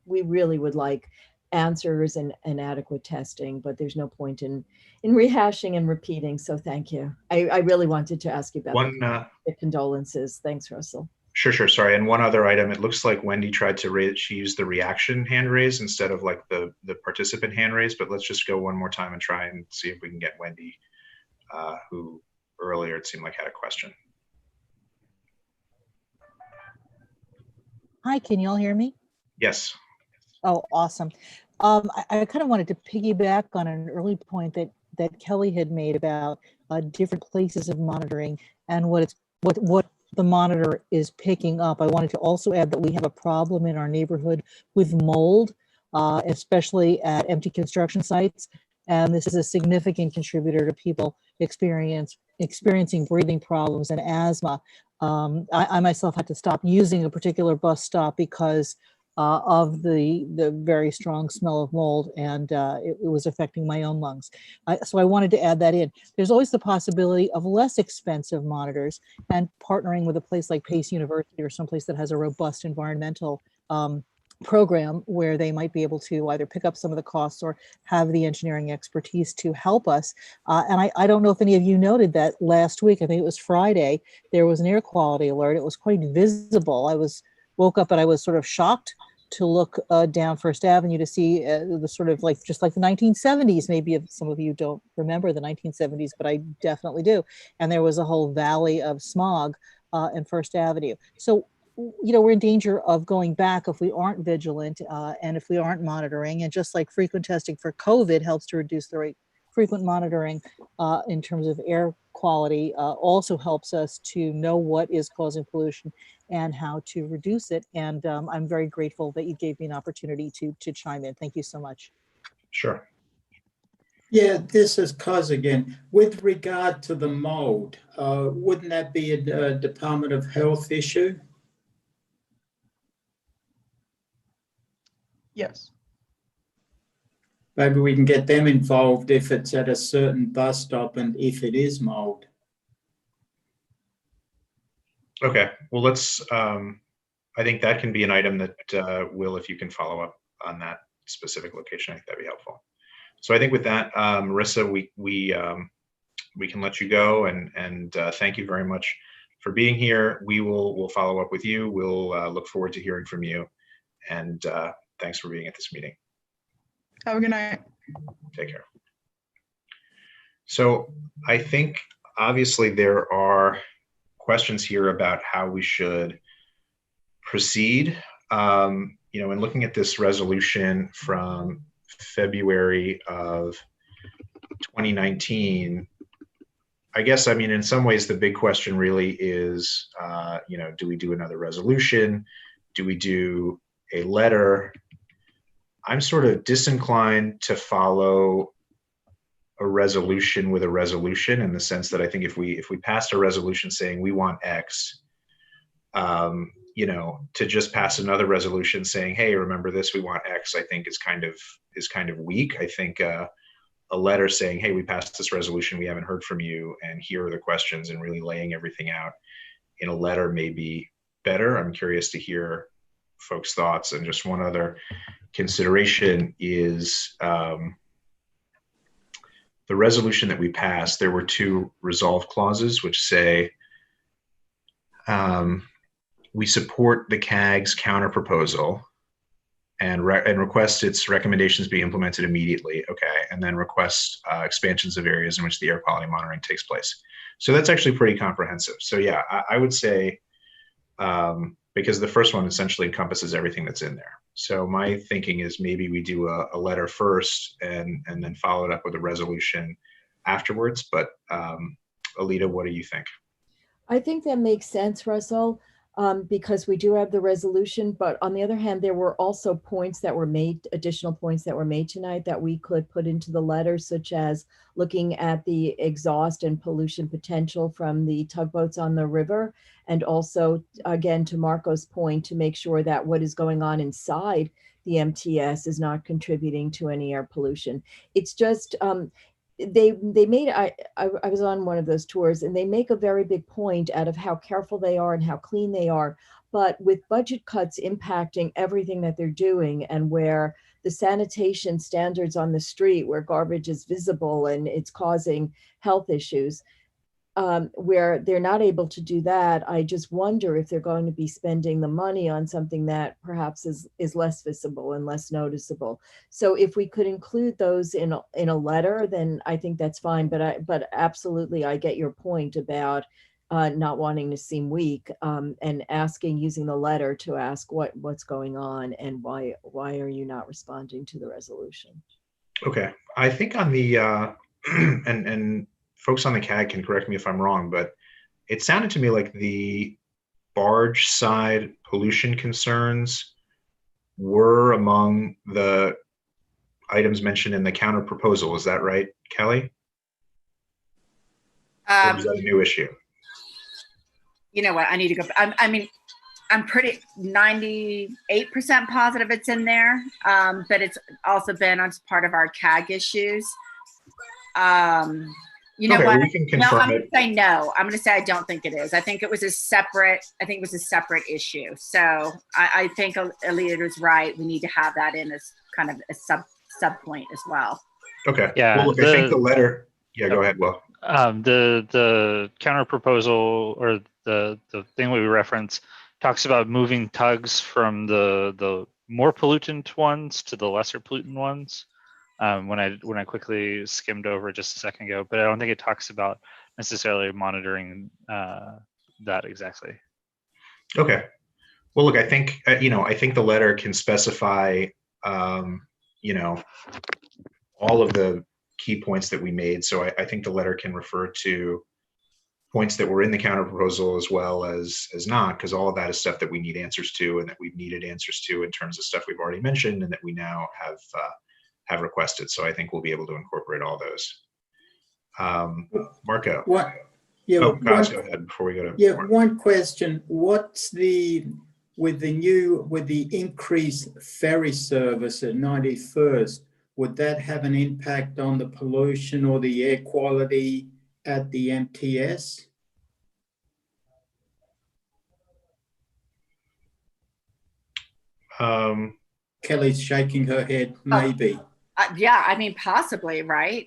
really would like answers and adequate testing, but there's no point in rehashing and repeating. So thank you. I really wanted to ask you about the condolences. Thanks, Russell. Sure. Sorry. And one other item, it looks like Wendy tried to raise, she used the reaction hand raise instead of like the participant hand raise, but let's just go one more time and try and see if we can get Wendy, who earlier it seemed like had a question. Hi, can you all hear me? Yes. Oh, awesome. I kind of wanted to piggyback on an early point that Kelly had made about different places of monitoring and what the monitor is picking up. I wanted to also add that we have a problem in our neighborhood with mold, especially at empty construction sites. And this is a significant contributor to people experiencing breathing problems and asthma. I myself had to stop using a particular bus stop because of the very strong smell of mold, and it was affecting my own lungs. So I wanted to add that in. There's always the possibility of less expensive monitors and partnering with a place like Pace University or someplace that has a robust environmental program where they might be able to either pick up some of the costs or have the engineering expertise to help us. And I don't know if any of you noted that last week, I think it was Friday, there was an air quality alert. It was quite visible. I woke up and I was sort of shocked to look down First Avenue to see the sort of like, just like the 1970s, maybe if some of you don't remember the 1970s, but I definitely do. And there was a whole valley of smog in First Avenue. So, we're in danger of going back if we aren't vigilant and if we aren't monitoring. And just like frequent testing for COVID helps to reduce the rate, frequent monitoring in terms of air quality also helps us to know what is causing pollution and how to reduce it. And I'm very grateful that you gave me an opportunity to chime in. Thank you so much. Sure. Yeah, this is Cos again. With regard to the mold, wouldn't that be a Department of Health issue? Yes. Maybe we can get them involved if it's at a certain bus stop and if it is mold. Okay, well, let's, I think that can be an item that, Will, if you can follow up on that specific location, I think that'd be helpful. So I think with that, Marissa, we can let you go, and thank you very much for being here. We'll follow up with you. We'll look forward to hearing from you, and thanks for being at this meeting. Have a good night. Take care. So I think obviously there are questions here about how we should proceed. You know, in looking at this resolution from February of 2019, I guess, I mean, in some ways, the big question really is, you know, do we do another resolution? Do we do a letter? I'm sort of disinclined to follow a resolution with a resolution, in the sense that I think if we passed a resolution saying we want X, you know, to just pass another resolution saying, hey, remember this, we want X, I think is kind of weak. I think a letter saying, hey, we passed this resolution, we haven't heard from you, and here are the questions, and really laying everything out in a letter may be better. I'm curious to hear folks' thoughts. And just one other consideration is the resolution that we passed, there were two resolve clauses which say we support the CAG's counter proposal and request its recommendations be implemented immediately. Okay, and then request expansions of areas in which the air quality monitoring takes place. So that's actually pretty comprehensive. So yeah, I would say, because the first one essentially encompasses everything that's in there. So my thinking is maybe we do a letter first and then follow it up with a resolution afterwards. But Alita, what do you think? I think that makes sense, Russell, because we do have the resolution. But on the other hand, there were also points that were made, additional points that were made tonight that we could put into the letter, such as looking at the exhaust and pollution potential from the tugboats on the river. And also, again, to Marco's point, to make sure that what is going on inside the MTS is not contributing to any air pollution. It's just, they made, I was on one of those tours, and they make a very big point out of how careful they are and how clean they are. But with budget cuts impacting everything that they're doing, and where the sanitation standards on the street, where garbage is visible and it's causing health issues, where they're not able to do that, I just wonder if they're going to be spending the money on something that perhaps is less visible and less noticeable. So if we could include those in a letter, then I think that's fine. But absolutely, I get your point about not wanting to seem weak, and asking, using the letter to ask what's going on and why are you not responding to the resolution. Okay, I think on the and folks on the CAG can correct me if I'm wrong, but it sounded to me like the barge side pollution concerns were among the items mentioned in the counter proposal. Is that right, Kelly? Or is that a new issue? You know what? I need to go. I mean, I'm pretty 98% positive it's in there, but it's also been as part of our CAG issues. You know what? We can confirm no, I'm it. going to say no. I'm going to say I don't think it is. I think it was a separate. I think it was a separate issue. So I think Alita is right. We need to have that in as kind of a sub point as well. Okay. Yeah. Well, look, I think the letter. Yeah. Go ahead, Will. The counter proposal, or the thing we reference, talks about moving tugs from the more pollutant ones to the lesser pollutant ones. When I quickly skimmed over just a second ago, but I don't think it talks about necessarily monitoring that exactly. Okay. Well, look, I think I think the letter can specify all of the key points that we made. So I think the letter can refer to points that were in the counter proposal as well as not, because all of that is stuff that we need answers to, and that we've needed answers to in terms of stuff we've already mentioned, and that we now have requested. So I think we'll be able to incorporate all those. Marco. What? Yeah. Oh, guys, go ahead before we go to. Yeah. Mark. One question. What's with the increased ferry service at 91st? Would that have an impact on the pollution or the air quality at the MTS? Kelly's shaking her head. Maybe. Yeah, I mean, possibly, right?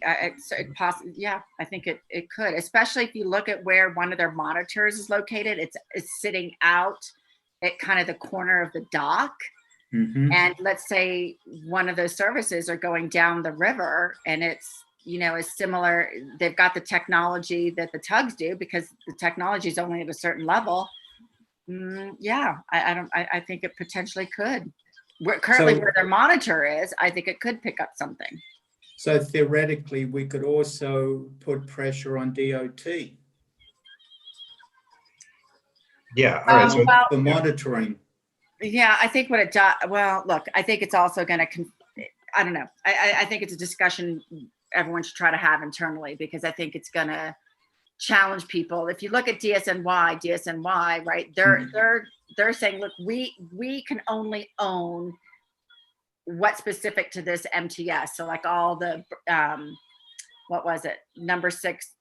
Yeah, I think it could, especially if you look at where one of their monitors is located. It's sitting out at kind of the corner of the dock. Mm-hmm. And let's say one of those services are going down the river, and it's, is similar. They've got the technology that the tugs do, because the technology is only at a certain level. Yeah, I think it potentially could. Currently where their monitor is, I think it could pick up something. So theoretically, we could also put pressure on DOT. Yeah, all right. So the monitoring. Yeah, I think what it does, well, look, I think it's also going to, I don't know. I think it's a discussion everyone should try to have internally, because I think it's going to challenge people. If you look at DSNY, right? They're saying, look, we can only own what's specific to this MTS. So like all the, what was it? Number 6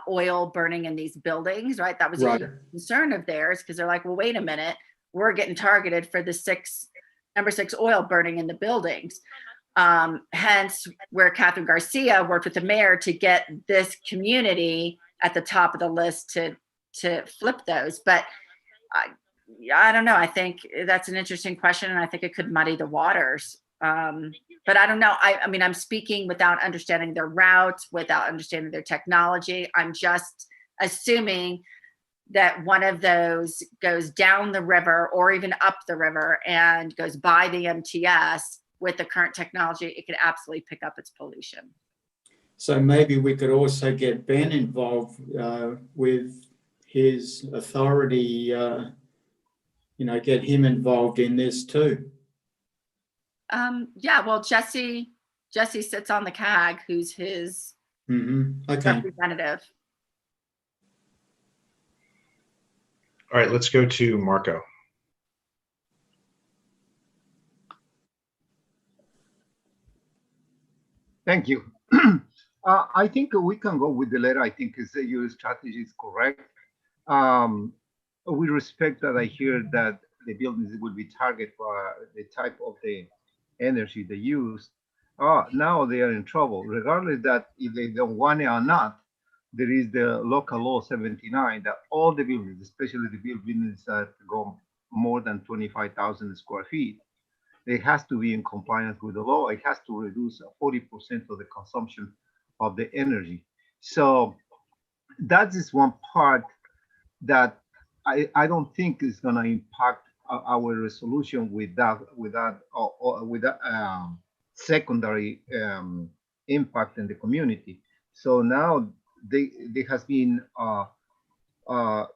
oil burning in these buildings, right? That was a huge concern of theirs, because they're like, well, wait a minute. We're getting targeted for the number 6 oil burning in the buildings. Hence where Catherine Garcia worked with the mayor to get this community at the top of the list to flip those. But I don't know. I think that's an interesting question, and I think it could muddy the waters. But I don't know. I mean, I'm speaking without understanding their routes, without understanding their technology. I'm just assuming that one of those goes down the river or even up the river and goes by the MTS. With the current technology, it could absolutely pick up its pollution. So maybe we could also get Ben involved with his authority, get him involved in this too. Yeah, well, Jesse sits on the CAG, who's his representative. All right, let's go to Marco. Thank you. I think we can go with the letter. I think your strategy is correct. With respect that I hear that the buildings will be targeted for the type of the energy they use. Now they are in trouble, regardless that if they don't want it or not. There is the local law 79 that all the buildings, especially the buildings that go more than 25,000 square feet, it has to be in compliance with the law. It has to reduce 40% of the consumption of the energy. So that is one part that I don't think is going to impact our resolution with that secondary impact in the community. So now they has been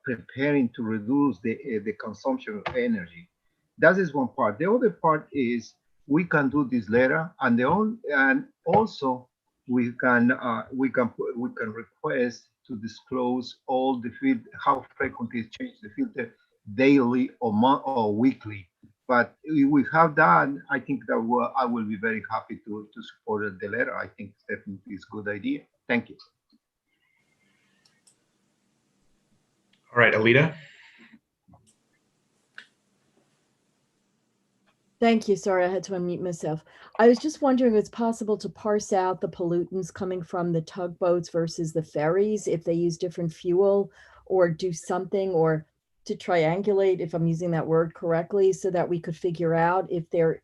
preparing to reduce the consumption of energy. That is one part. The other part is we can do this later, and also we can request to disclose all the filter, how frequently change the filter, daily or weekly. But if we have that, I think that I will be very happy to support the letter. I think definitely is a good idea. Thank you. All right, Alita. Thank you. Sorry, I had to unmute myself. I was just wondering if it's possible to parse out the pollutants coming from the tugboats versus the ferries, if they use different fuel, or do something, or to triangulate, if I'm using that word correctly, so that we could figure out if there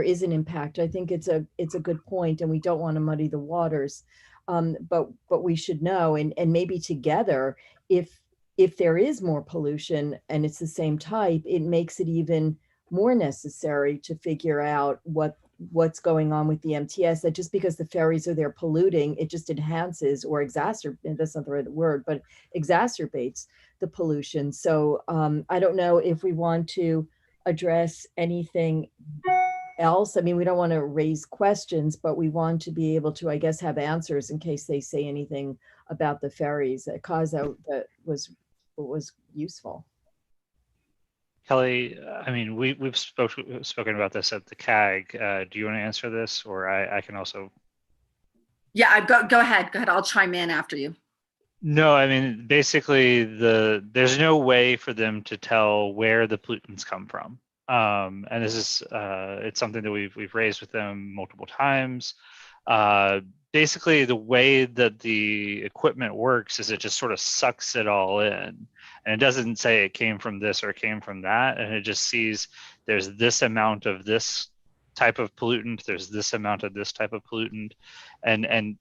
is an impact. I think it's a good point, and we don't want to muddy the waters, but we should know, and maybe together, if there is more pollution and it's the same type, it makes it even more necessary to figure out what's going on with the MTS, that just because the ferries are there polluting, it just enhances or exacerbates, that's not the right word, but exacerbates the pollution. So I don't know if we want to address anything else? I mean, we don't want to raise questions, but we want to be able to, I guess, have answers in case they say anything about the ferries. That was useful. Kelly, I mean, we've spoken about this at the CAG. Do you want to answer this, or I can also? Yeah, go ahead. Go ahead. I'll chime in after you. No, I mean, basically there's no way for them to tell where the pollutants come from. And this is it's something that we've raised with them multiple times. Basically, the way that the equipment works is it just sort of sucks it all in, and it doesn't say it came from this or it came from that, and it just sees there's this amount of this type of pollutant, there's this amount of this type of pollutant, and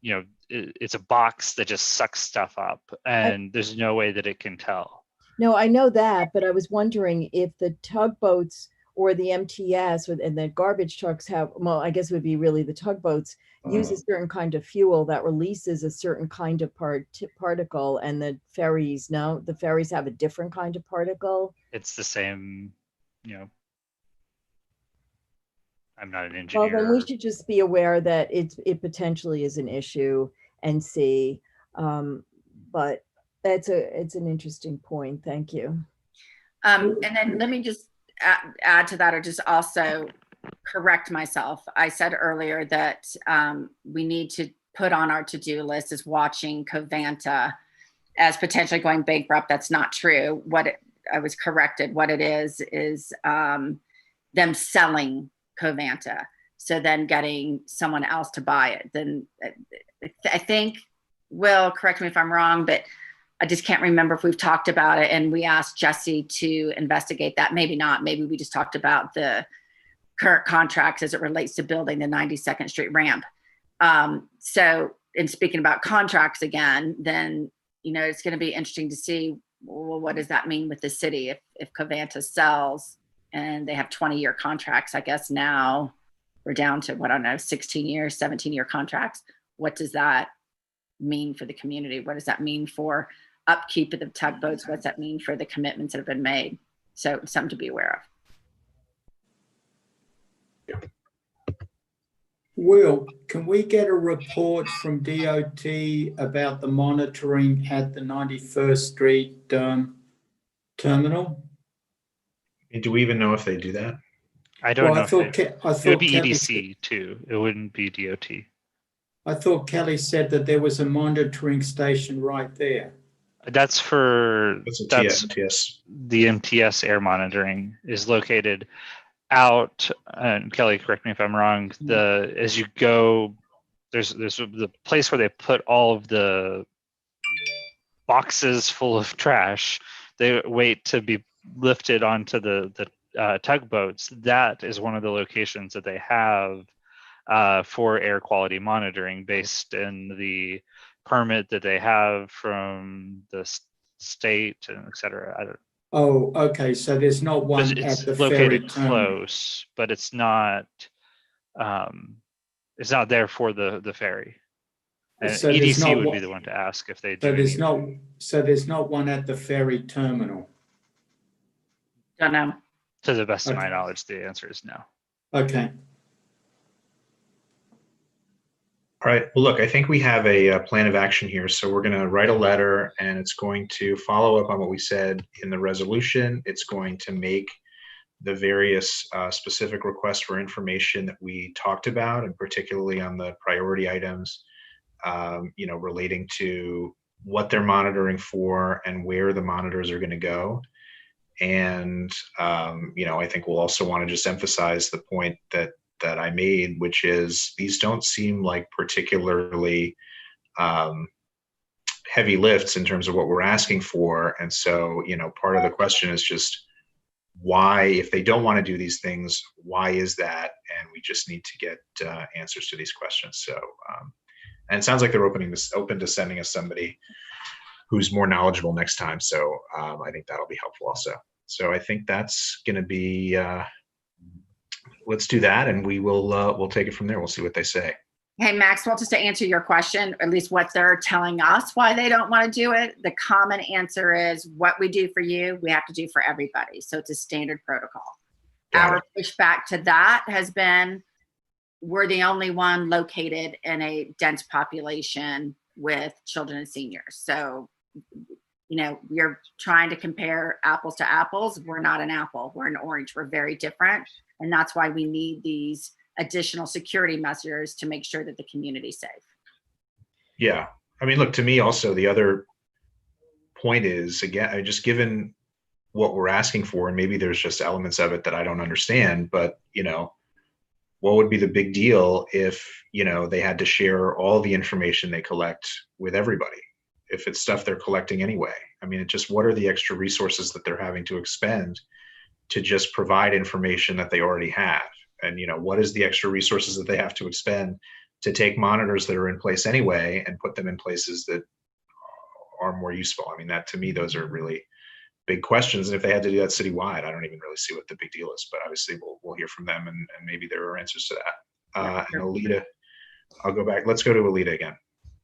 you know, it's a box that just sucks stuff up, and there's no way that it can tell. No, I know that, but I was wondering if the tugboats or the MTS and the garbage trucks have, well, I guess it would be really the tugboats, use a certain kind of fuel that releases a certain kind of particle, and the ferries, no, the ferries have a different kind of particle. It's the same, you know. I'm not an engineer. Well, then we should just be aware that it potentially is an issue and see. But it's an interesting point. Thank you. And then let me just add to that, or just also correct myself. I said earlier that we need to put on our to-do list is watching Covanta as potentially going bankrupt. That's not true. I was corrected. What it is them selling Covanta, so then getting someone else to buy it. Then I think, Will, correct me if I'm wrong, but I just can't remember if we've talked about it and we asked Jesse to investigate that. Maybe not. Maybe we just talked about the current contracts as it relates to building the 92nd Street ramp. So in speaking about contracts again, then, you know, it's going to be interesting to see, well, what does that mean with the city if Covanta sells and they have 20-year contracts? I guess now we're down to, what, I don't know, 16 years, 17-year contracts. What does that mean for the community? What does that mean for upkeep of the tugboats? What's that mean for the commitments that have been made? So something to be aware of. Will, can we get a report from DOT about the monitoring at the 91st Street terminal? Do we even know if they do that? I don't know. It would be EDC too. It wouldn't be DOT. I thought Kelly said that there was a monitoring station right there. That's the MTS air monitoring is located out. And Kelly, correct me if I'm wrong. As you go, there's the place where they put all of the boxes full of trash. They wait to be lifted onto the tugboats. That is one of the locations that they have for air quality monitoring based in the permit that they have from the state and et cetera. Oh, okay. So there's not one at the ferry terminal. Close, but it's not there for the ferry. And So EDC would be the one to ask if they do. So there's not one at the ferry terminal. Don't know. To the best of my knowledge, the answer is no. Okay. All right. Well, look, I think we have a plan of action here. So we're going to write a letter, and it's going to follow up on what we said in the resolution. It's going to make the various specific requests for information that we talked about, and particularly on the priority items, you know, relating to what they're monitoring for and where the monitors are going to go. And, you know, I think we'll also want to just emphasize the point that I made, which is these don't seem like particularly heavy lifts in terms of what we're asking for. And so, you know, part of the question is just why, if they don't want to do these things, why is that? And we just need to get answers to these questions. So, and it sounds like they're open to sending us somebody who's more knowledgeable next time. So I think that'll be helpful also. So I think that's going to be, let's do that, and we'll take it from there. We'll see what they say. Hey, Maxwell, just to answer your question, at least what they're telling us why they don't want to do it, the common answer is what we do for you, we have to do for everybody. So it's a standard protocol. Got our pushback to that has been, we're the only one located in a dense population with children and seniors. So, you know, we're trying to compare apples to apples. We're not an apple, we're an orange. We're very different. And that's why we need these additional security measures to make sure that the community's safe. Yeah. I mean, look, to me also, the other point is, again, just given what we're asking for, and maybe there's just elements of it that I don't understand, but, you know, what would be the big deal if, you know, they had to share all the information they collect with everybody? If it's stuff they're collecting anyway. I mean, it just, what are the extra resources that they're having to expend to just provide information that they already have? And, you know, what is the extra resources that they have to expend to take monitors that are in place anyway and put them in places that are more useful? I mean, that, to me, those are really big questions. And if they had to do that citywide, I don't even really see what the big deal is, but obviously we'll hear from them, and maybe there are answers to that. And Alita, I'll go back. Let's go to Alita again.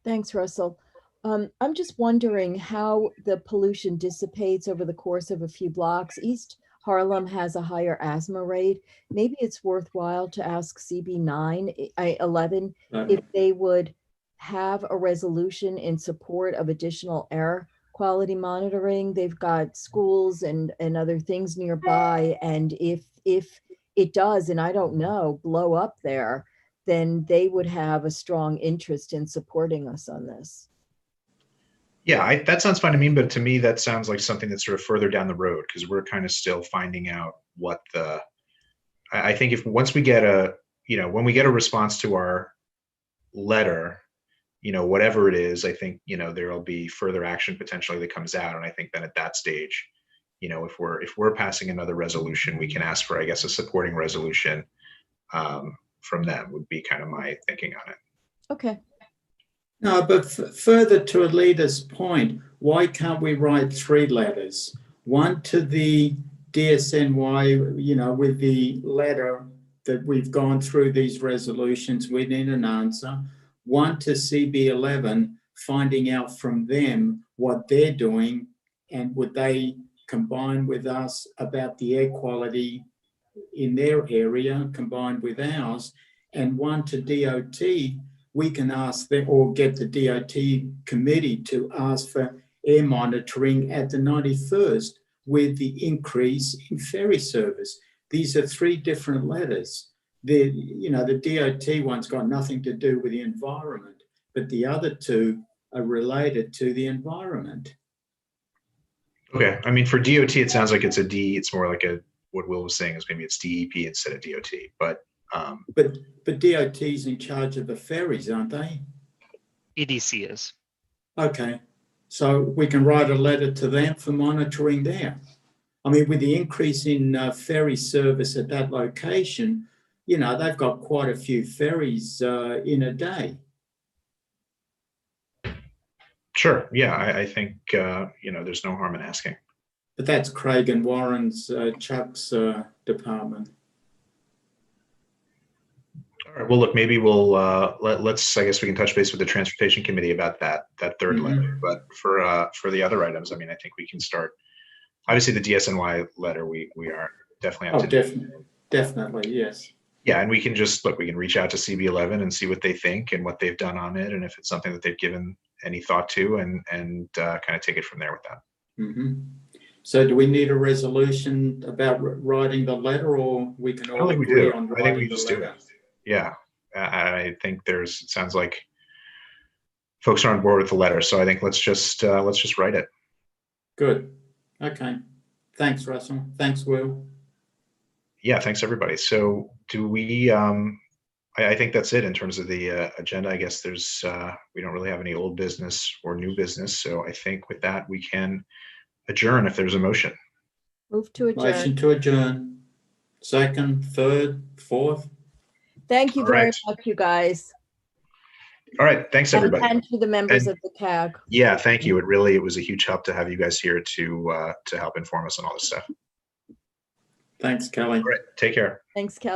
Thanks, Russell. I'm just wondering how the pollution dissipates over the course of a few blocks. East Harlem has a higher asthma rate. Maybe it's worthwhile to ask CB11 if they would have a resolution in support of additional air quality monitoring. They've got schools and other things nearby. And if it does, and I don't know, blow up there, then they would have a strong interest in supporting us on this. Yeah, that sounds fine to me, but to me, that sounds like something that's sort of further down the road, because we're kind of still finding out what I think if once we get when we get a response to our letter, you know, whatever it is, I think, you know, there'll be further action potentially that comes out. And I think then at that stage, you know, if we're passing another resolution, we can ask for, I guess, a supporting resolution from them, would be kind of my thinking on it. Okay. No, but further to Alita's point, why can't we write 3 letters? One to the DSNY, you know, with the letter that we've gone through these resolutions, we need an answer. One to CB11, finding out from them what they're doing, and would they combine with us about the air quality in their area combined with ours. And one to DOT, we can ask them, or get the DOT committee to ask for air monitoring at the 91st with the increase in ferry service. These are 3 different letters. The DOT one's got nothing to do with the environment, but the other 2 are related to the environment. Okay. I mean, for DOT, it sounds like it's a D. It's more like what Will was saying is maybe it's DEP instead of DOT, but DOT's in charge of the ferries, aren't they? EDC is. Okay. So we can write a letter to them for monitoring there. I mean, with the increase in ferry service at that location, you know, they've got quite a few ferries in a day. Sure. Yeah, I think, you know, there's no harm in asking. But that's Craig and Warren's, Chuck's department. All right. Well, look, maybe we'll let's. I guess we can touch base with the transportation committee about that third letter. But for the other items, I mean, I think we can start. Obviously, the DSNY letter, we are definitely up to definitely, yes. Yeah, and we can just look. We can reach out to CB11 and see what they think and what they've done on it, and if it's something that they've given any thought to, and kind of take it from there with that. Mm-hmm. So, do we need a resolution about writing the letter, or we can all agree on writing the letter? I think we just do it. Yeah, I think it sounds like folks are on board with the letter. So I think let's just write it. Good. Okay. Thanks, Russell. Thanks, Will. Yeah, thanks everybody. So do we, I think that's it in terms of the agenda. I guess we don't really have any old business or new business. So I think with that, we can adjourn if there's a motion. Move to adjourn. Motion to adjourn. Second, third, fourth. Thank you very much, you guys. All right. Thanks, everybody. And to the members of the CAG. Yeah, thank you. It was a huge help to have you guys here to help inform us on all this stuff. Thanks, Kelly. All right. Take care. Thanks, Kelly.